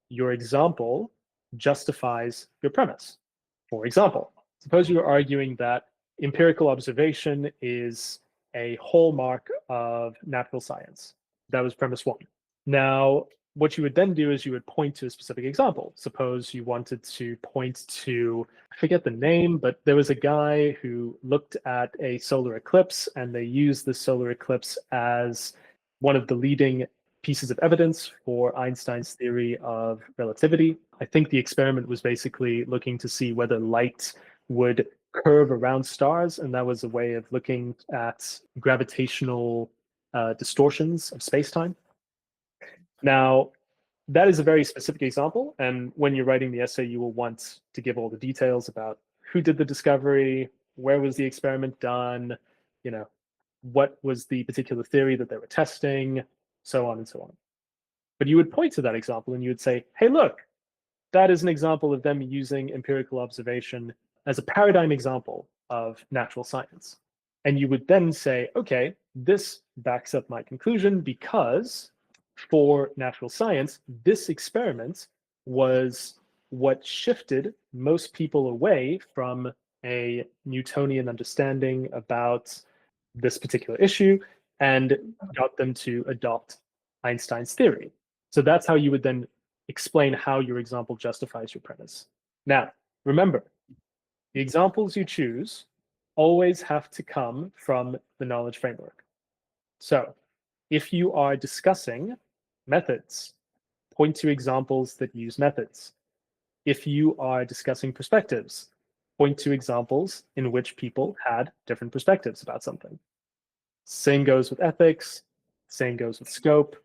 your example justifies your premise. For example, suppose you're arguing that empirical observation is a hallmark of natural science. That was premise one. Now, what you would then do is you would point to a specific example. Suppose you wanted to point to, I forget the name, but there was a guy who looked at a solar eclipse and they used the solar eclipse as one of the leading pieces of evidence for Einstein's theory of relativity. I think the experiment was basically looking to see whether light would curve around stars, and that was a way of looking at gravitational distortions of space-time. Now, that is a very specific example, and when you're writing the essay, you will want to give all the details about who did the discovery, where was the experiment done, what was the particular theory that they were testing, so on and so on. But you would point to that example and you would say, hey, look, that is an example of them using empirical observation as a paradigm example of natural science. And you would then say, okay, this backs up my conclusion because for natural science, this experiment was what shifted most people away from a Newtonian understanding about this particular issue and got them to adopt Einstein's theory. So that's how you would then explain how your example justifies your premise. Now, remember, the examples you choose always have to come from the knowledge framework. So if you are discussing methods, point to examples that use methods. If you are discussing perspectives, point to examples in which people had different perspectives about something. Same goes with ethics, same goes with scope.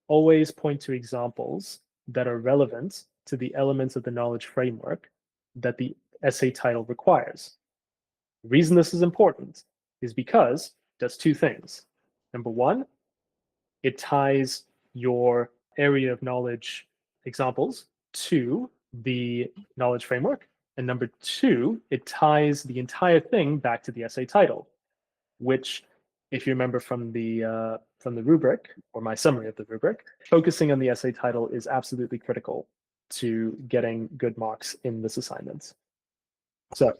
Always point to examples that are relevant to the elements of the knowledge framework that the essay title requires. The reason this is important is because it does two things. Number one, it ties your area of knowledge examples to the knowledge framework. And number two, it ties the entire thing back to the essay title, which, if you remember from the rubric, or my summary of the rubric, focusing on the essay title is absolutely critical to getting good marks in this assignment. So,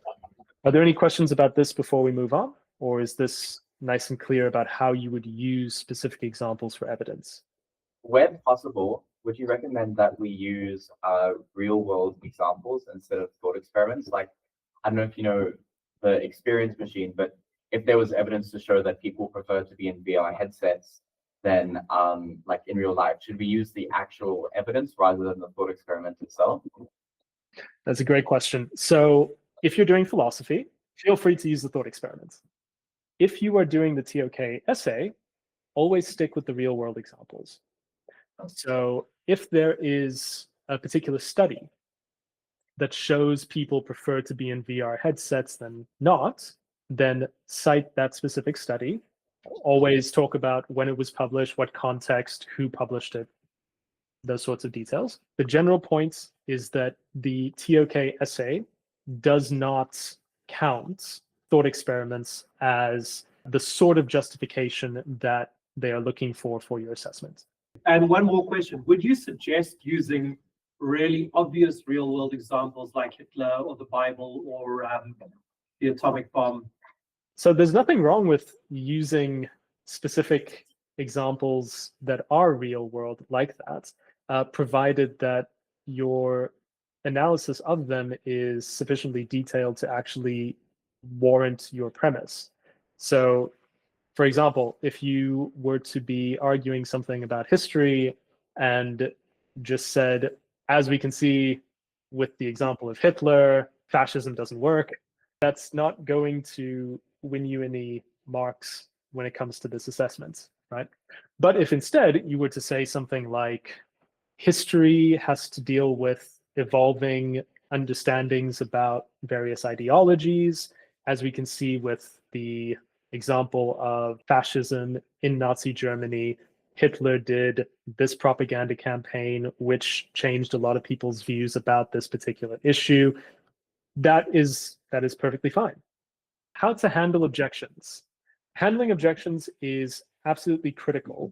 are there any questions about this before we move on? Or is this nice and clear about how you would use specific examples for evidence? Where possible, would you recommend that we use real world examples instead of thought experiments? Like, I don't know if you know the experience machine, but if there was evidence to show that people prefer to be in VR headsets than like in real life, should we use the actual evidence rather than the thought experiment itself? That's a great question. So if you're doing philosophy, feel free to use the thought experiments. If you are doing the ToK essay, always stick with the real world examples. So if there is a particular study that shows people prefer to be in VR headsets than not, then cite that specific study. Always talk about when it was published, what context, who published it, those sorts of details. The general point is that the ToK essay does not count thought experiments as the sort of justification that they are looking for your assessment. And one more question. Would you suggest using really obvious real world examples like Hitler or the Bible or the atomic bomb? So there's nothing wrong with using specific examples that are real world like that, provided that your analysis of them is sufficiently detailed to actually warrant your premise. So, for example, if you were to be arguing something about history and just said, as we can see with the example of Hitler, fascism doesn't work, that's not going to win you any marks when it comes to this assessment, right? But if instead you were to say something like, history has to deal with evolving understandings about various ideologies, as we can see with the example of fascism in Nazi Germany. Hitler did this propaganda campaign, which changed a lot of people's views about this particular issue. That is perfectly fine. How to handle objections. Handling objections is absolutely critical,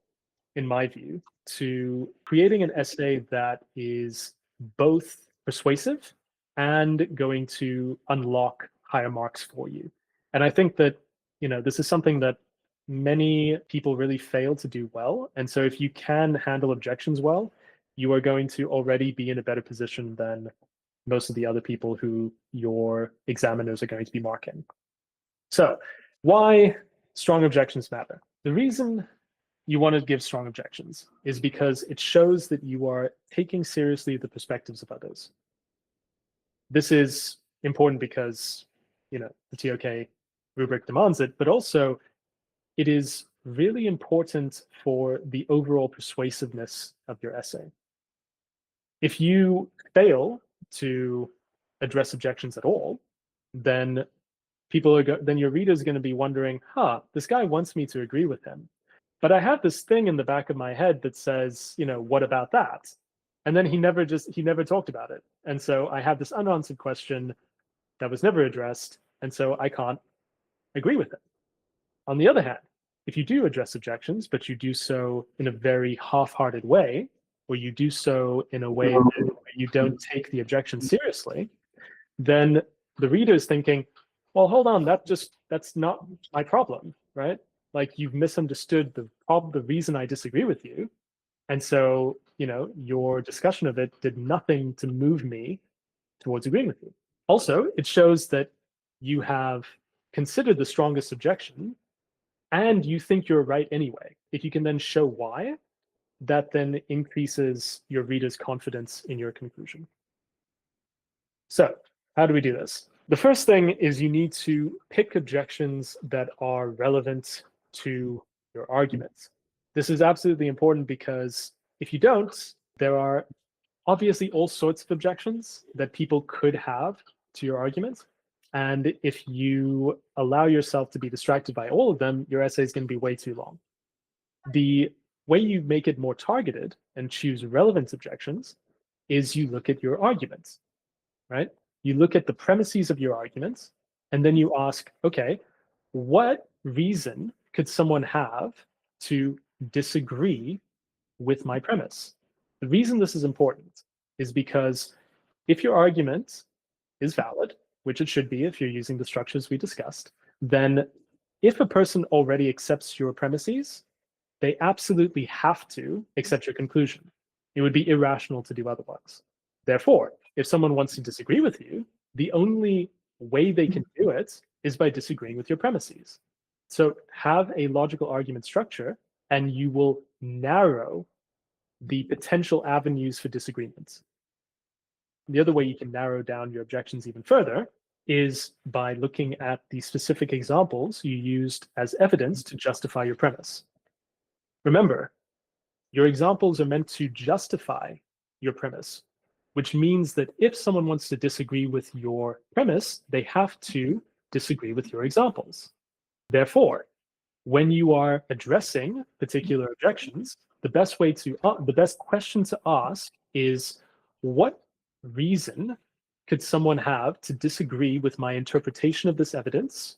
in my view, to creating an essay that is both persuasive and going to unlock higher marks for you. And I think that, this is something that many people really fail to do well. And so if you can handle objections well, you are going to already be in a better position than most of the other people who your examiners are going to be marking. So why strong objections matter? The reason you want to give strong objections is because it shows that you are taking seriously the perspectives of others. This is important because, the ToK rubric demands it, but also it is really important for the overall persuasiveness of your essay. If you fail to address objections at all, then then your reader is going to be wondering, this guy wants me to agree with him, but I have this thing in the back of my head that says, what about that? And then he never talked about it. And so I have this unanswered question that was never addressed, and so I can't agree with it. On the other hand, if you do address objections, but you do so in a very half-hearted way, or you do so in a way that you don't take the objection seriously, then the reader is thinking, well, hold on, that's not my problem, right? Like, you've misunderstood the reason I disagree with you. And so, your discussion of it did nothing to move me towards agreeing with you. Also, it shows that you have considered the strongest objection and you think you're right anyway. If you can then show why, that then increases your reader's confidence in your conclusion. So how do we do this? The first thing is you need to pick objections that are relevant to your arguments. This is absolutely important because if you don't, there are obviously all sorts of objections that people could have to your argument. And if you allow yourself to be distracted by all of them, your essay is going to be way too long. The way you make it more targeted and choose relevant objections is you look at your arguments, right? You look at the premises of your arguments, and then you ask, okay, what reason could someone have to disagree with my premise? The reason this is important is because if your argument is valid, which it should be if you're using the structures we discussed, then if a person already accepts your premises, they absolutely have to accept your conclusion. It would be irrational to do otherwise. Therefore, if someone wants to disagree with you, the only way they can do it is by disagreeing with your premises. So have a logical argument structure, and you will narrow the potential avenues for disagreement. The other way you can narrow down your objections even further is by looking at the specific examples you used as evidence to justify your premise. Remember, your examples are meant to justify your premise, which means that if someone wants to disagree with your premise, they have to disagree with your examples. Therefore, when you are addressing particular objections, the best question to ask is, what reason could someone have to disagree with my interpretation of this evidence,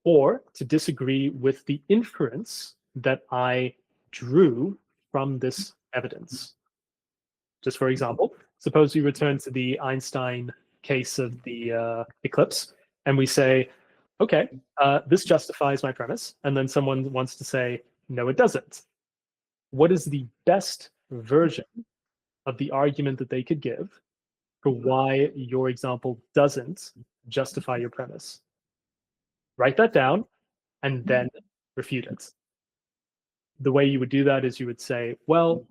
or to disagree with the inference that I drew from this evidence? Just for example, suppose we return to the Einstein case of the eclipse, and we say, okay, this justifies my premise, and then someone wants to say, no, it doesn't. What is the best version of the argument that they could give for why your example doesn't justify your premise? Write that down and then refute it. The way you would do that is you would say, well,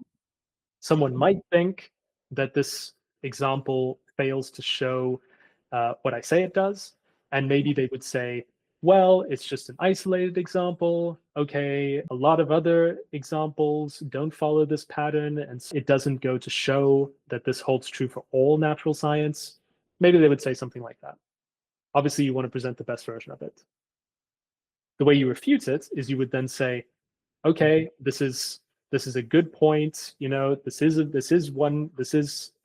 someone might think that this example fails to show what I say it does. And maybe they would say, well, it's just an isolated example. Okay, a lot of other examples don't follow this pattern, and it doesn't go to show that this holds true for all natural science. Maybe they would say something like that. Obviously, you want to present the best version of it. The way you refute it is you would then say, okay, this is a good point. You know, this is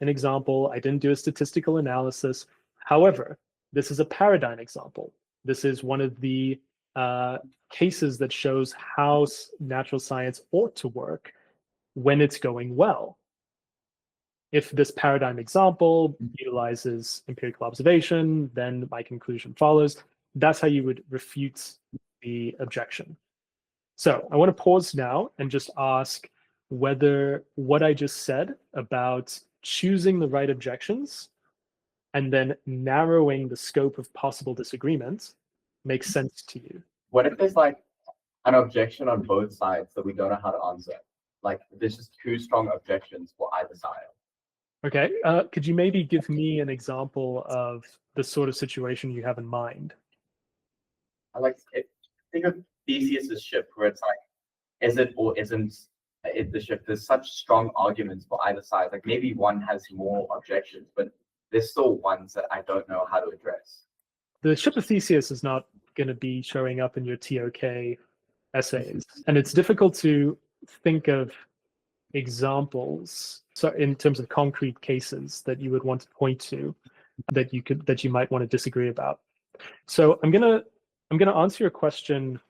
an example. I didn't do a statistical analysis. However, this is a paradigm example. This is one of the cases that shows how natural science ought to work when it's going well. If this paradigm example utilizes empirical observation, then my conclusion follows. That's how you would refute the objection. So I want to pause now and just ask whether what I just said about choosing the right objections and then narrowing the scope of possible disagreement makes sense to you. What if there's like an objection on both sides that we don't know how to answer? Like there's just two strong objections for either side. Okay, could you maybe give me an example of the sort of situation you have in mind? I like think of Theseus's ship, where it's like, is it or isn't it the ship? There's such strong arguments for either side. Like maybe one has more objections, but there's still ones that I don't know how to address. The ship of Theseus is not going to be showing up in your ToK essays, and it's difficult to think of examples, so in terms of concrete cases that you would want to point to that you might want to disagree about. So I'm gonna answer your question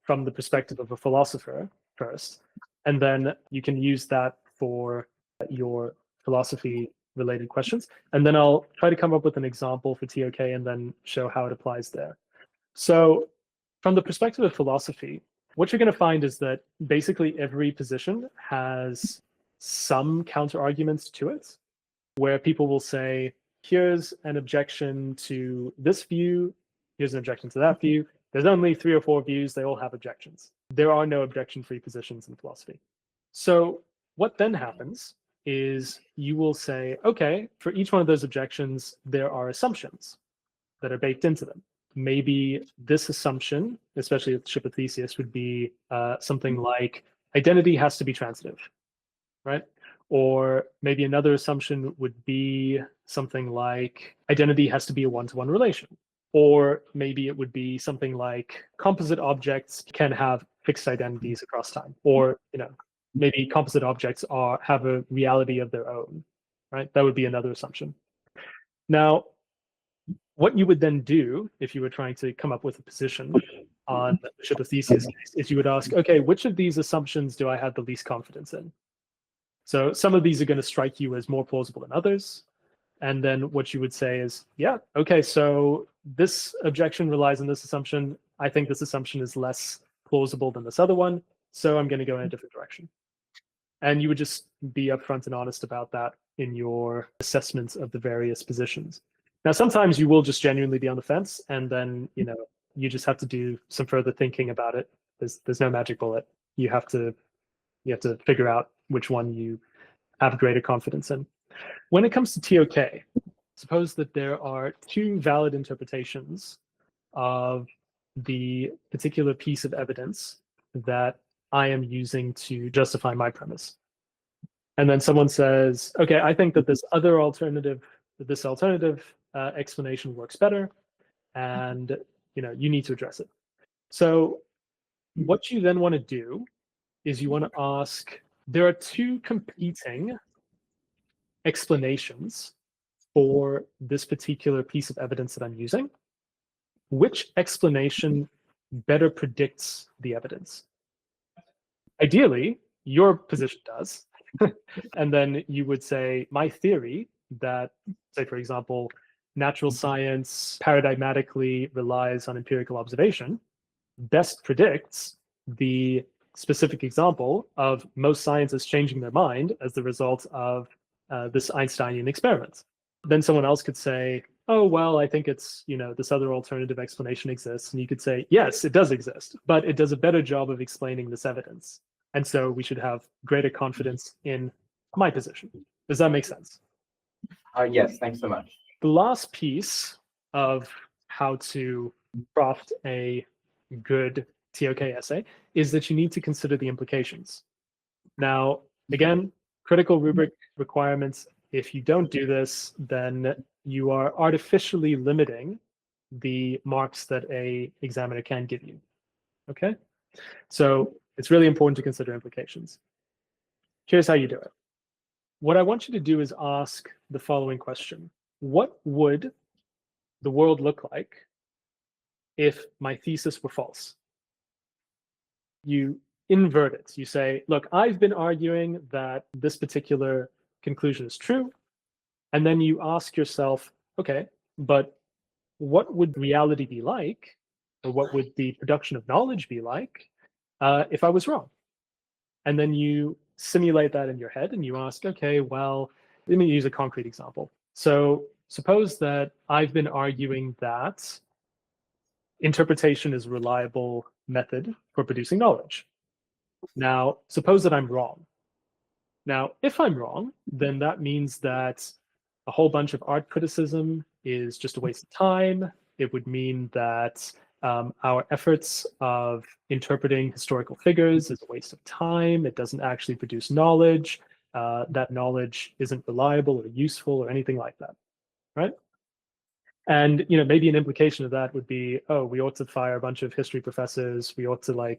from the perspective of a philosopher first, and then you can use that for your philosophy related questions, and then I'll try to come up with an example for ToK and then show how it applies there. So from the perspective of philosophy, what you're going to find is that basically every position has some counter arguments to it, where people will say, here's an objection to this view, here's an objection to that view. There's only 3 or 4 views, they all have objections. There are no objection-free positions in philosophy. So what then happens is you will say, okay, for each one of those objections, there are assumptions that are baked into them. Maybe this assumption, especially at the ship of Theseus, would be something like identity has to be transitive, right? Or maybe another assumption would be something like identity has to be a one-to-one relation. Or maybe it would be something like composite objects can have fixed identities across time. Or, you know, maybe composite objects have a reality of their own, right? That would be another assumption. Now, what you would then do if you were trying to come up with a position on the ship of Theseus is you would ask, okay, which of these assumptions do I have the least confidence in? So some of these are going to strike you as more plausible than others. And then what you would say is, yeah, okay, so this objection relies on this assumption. I think this assumption is less plausible than this other one, so I'm going to go in a different direction. And you would just be upfront and honest about that in your assessments of the various positions. Now, sometimes you will just genuinely be on the fence, and then you just have to do some further thinking about it. There's no magic bullet. You have to figure out which one you have greater confidence in. When it comes to ToK, suppose that there are 2 valid interpretations of the particular piece of evidence that I am using to justify my premise. And then someone says, okay, I think that this alternative explanation works better, and you need to address it. So what you then want to do is you want to ask, there are 2 competing explanations for this particular piece of evidence that I'm using. Which explanation better predicts the evidence? Ideally, your position does. And then you would say, my theory that, say, for example, natural science paradigmatically relies on empirical observation, best predicts the specific example of most scientists changing their mind as the result of this Einsteinian experiment. Then someone else could say, oh, well, I think it's, this other alternative explanation exists. And you could say, yes, it does exist, but it does a better job of explaining this evidence. And so we should have greater confidence in my position. Does that make sense? Yes, thanks so much. The last piece of how to craft a good ToK essay is that you need to consider the implications. Now, again, critical rubric requirements. If you don't do this, then you are artificially limiting the marks that a examiner can give you. Okay? So it's really important to consider implications. Here's how you do it. What I want you to do is ask the following question. What would the world look like if my thesis were false? You invert it. You say, look, I've been arguing that this particular conclusion is true. And then you ask yourself, okay, but what would reality be like? Or what would the production of knowledge be like if I was wrong? And then you simulate that in your head and you ask, okay, well, let me use a concrete example. So suppose that I've been arguing that interpretation is a reliable method for producing knowledge. Now, suppose that I'm wrong. Now, if I'm wrong, then that means that a whole bunch of art criticism is just a waste of time. It would mean that our efforts of interpreting historical figures is a waste of time. It doesn't actually produce knowledge. That knowledge isn't reliable or useful or anything like that, right? And maybe an implication of that would be, oh, we ought to fire a bunch of history professors. We ought to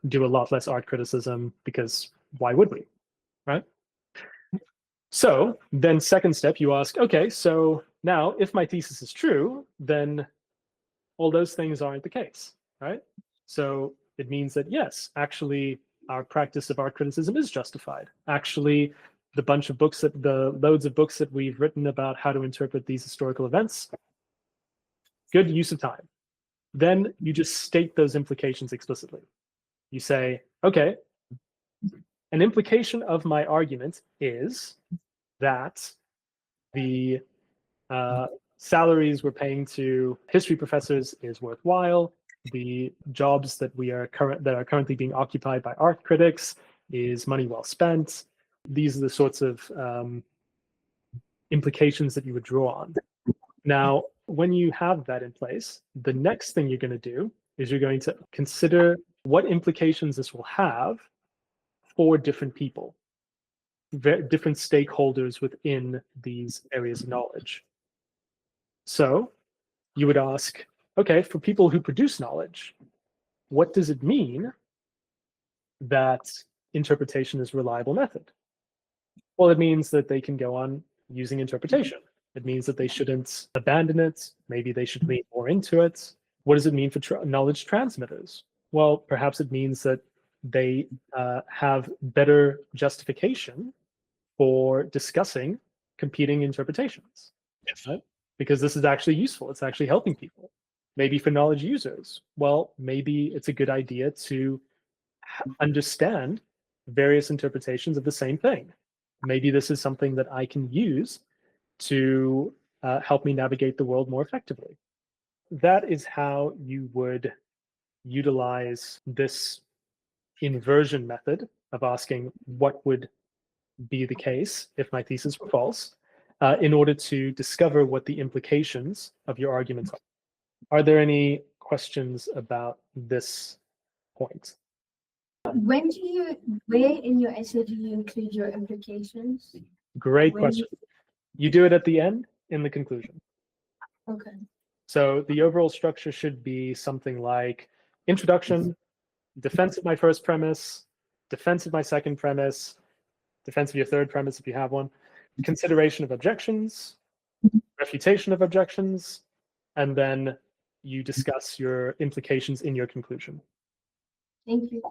do a lot less art criticism because why would we, right? So then second step, you ask, okay, so now if my thesis is true, then all those things aren't the case, right? So it means that, yes, actually, our practice of art criticism is justified. Actually, the loads of books that we've written about how to interpret these historical events, good use of time. Then you just state those implications explicitly. You say, okay, an implication of my argument is that the salaries we're paying to history professors is worthwhile. The jobs that are currently being occupied by art critics is money well spent. These are the sorts of implications that you would draw on. Now, when you have that in place, the next thing you're going to do is you're going to consider what implications this will have for different people, different stakeholders within these areas of knowledge. So you would ask, okay, for people who produce knowledge, what does it mean that interpretation is a reliable method? Well, it means that they can go on using interpretation. It means that they shouldn't abandon it. Maybe they should lean more into it. What does it mean for knowledge transmitters? Well, perhaps it means that they have better justification for discussing competing interpretations, right? Because this is actually useful. It's actually helping people. Maybe for knowledge users, well, maybe it's a good idea to understand various interpretations of the same thing. Maybe this is something that I can use to help me navigate the world more effectively. That is how you would utilize this inversion method of asking what would be the case if my thesis were false, in order to discover what the implications of your arguments are. Are there any questions about this point? Where in your essay do you include your implications? Great question. You do it at the end in the conclusion. Okay. So the overall structure should be something like introduction, defense of my first premise, defense of my second premise, defense of your third premise if you have one, consideration of objections, refutation of objections, and then you discuss your implications in your conclusion. Thank you.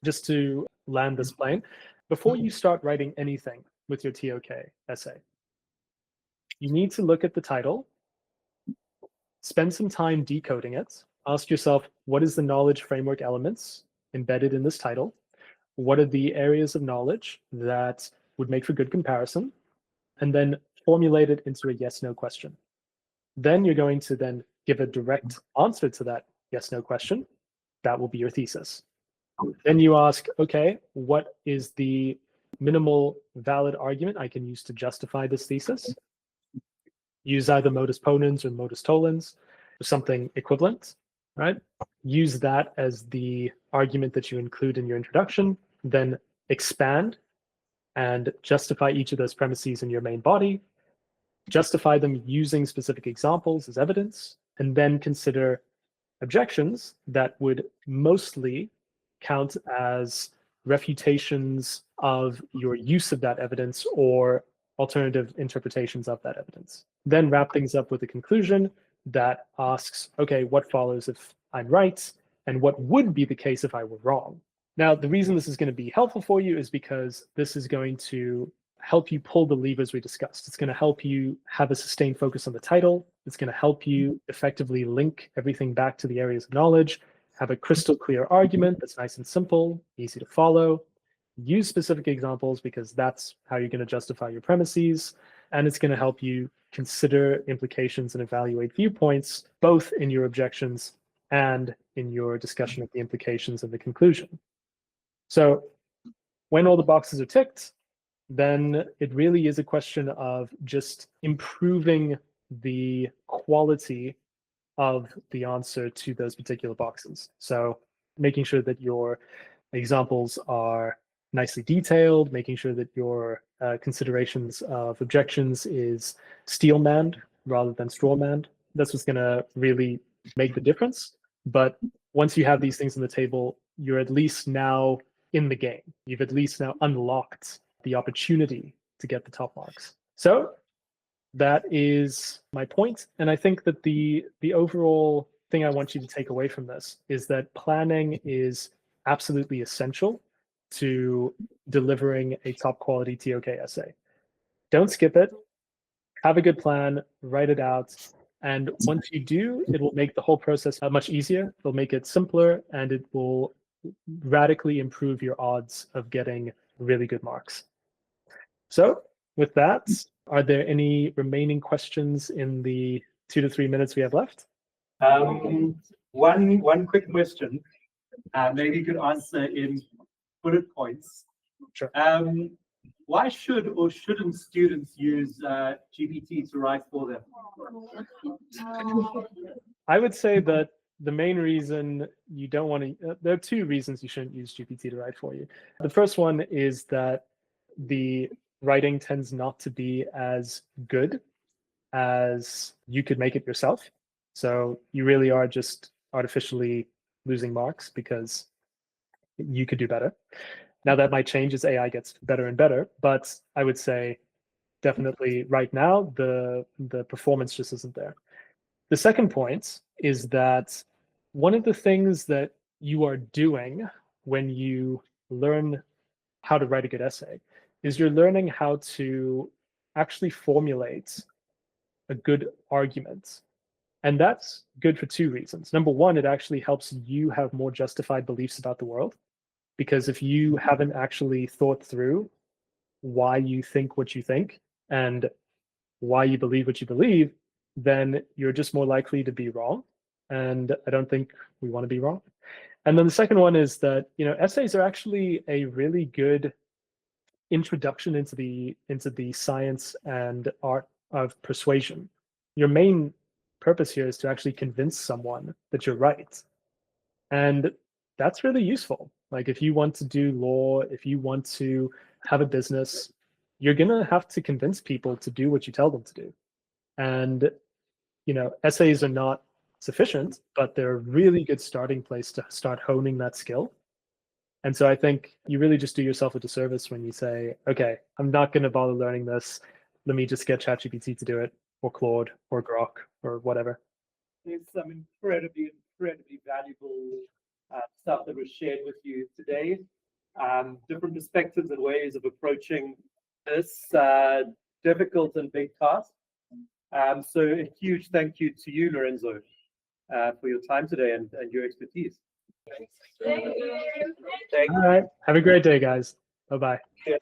just to land this plane, before you start writing anything with your ToK essay, you need to look at the title, spend some time decoding it, ask yourself, what is the knowledge framework elements embedded in this title? What are the areas of knowledge that would make for good comparison? And then formulate it into a yes/no question. Then you're going to then give a direct answer to that yes/no question. That will be your thesis. Then you ask, okay, what is the minimal valid argument I can use to justify this thesis? Use either modus ponens or modus tollens or something equivalent, right? Use that as the argument that you include in your introduction, then expand and justify each of those premises in your main body, justify them using specific examples as evidence, and then consider objections that would mostly count as refutations of your use of that evidence or alternative interpretations of that evidence. Then wrap things up with a conclusion that asks, okay, what follows if I'm right? And what would be the case if I were wrong? Now, the reason this is going to be helpful for you is because this is going to help you pull the levers we discussed. It's going to help you have a sustained focus on the title. It's going to help you effectively link everything back to the areas of knowledge, have a crystal clear argument that's nice and simple, easy to follow. Use specific examples because that's how you're going to justify your premises. And it's going to help you consider implications and evaluate viewpoints, both in your objections and in your discussion of the implications and the conclusion. So when all the boxes are ticked, then it really is a question of just improving the quality of the answer to those particular boxes. So making sure that your examples are nicely detailed, making sure that your considerations of objections is steel-manned rather than straw-manned. That's what's going to really make the difference. But once you have these things on the table, you're at least now in the game. You've at least now unlocked the opportunity to get the top marks. So that is my point. And I think that the overall thing I want you to take away from this is that planning is absolutely essential to delivering a top quality ToK essay. Don't skip it. Have a good plan, write it out. And once you do, it will make the whole process much easier. It'll make it simpler, and it will radically improve your odds of getting really good marks. So with that, are there any remaining questions in the 2 to 3 minutes we have left? One quick question. Maybe you could answer in bullet points. Sure. Why should or shouldn't students use GPT to write for them? I would say that the main reason you don't want to, there are two reasons you shouldn't use GPT to write for you. The first one is that the writing tends not to be as good as you could make it yourself. So you really are just artificially losing marks because you could do better. Now that might change as AI gets better and better, but I would say definitely right now, the performance just isn't there. The second point is that one of the things that you are doing when you learn how to write a good essay is you're learning how to actually formulate a good argument. And that's good for two reasons. Number one, it actually helps you have more justified beliefs about the world. Because if you haven't actually thought through why you think what you think and why you believe what you believe, then you're just more likely to be wrong. And I don't think we want to be wrong. And then the second one is that, essays are actually a really good introduction into the science and art of persuasion. Your main purpose here is to actually convince someone that you're right. And that's really useful. Like if you want to do law, if you want to have a business, you're going to have to convince people to do what you tell them to do. And, essays are not sufficient, but they're a really good starting place to start honing that skill. And so I think you really just do yourself a disservice when you say, okay, I'm not going to bother learning this. Let me just get ChatGPT to do it, or Claude, or Grok, or whatever. There's some incredibly valuable stuff that was shared with you today. Different perspectives and ways of approaching this difficult and big task. So a huge thank you to you, Lorenzo, for your time today and your expertise. Thank you. Thank All right. Have a great day, guys. Bye-bye. you.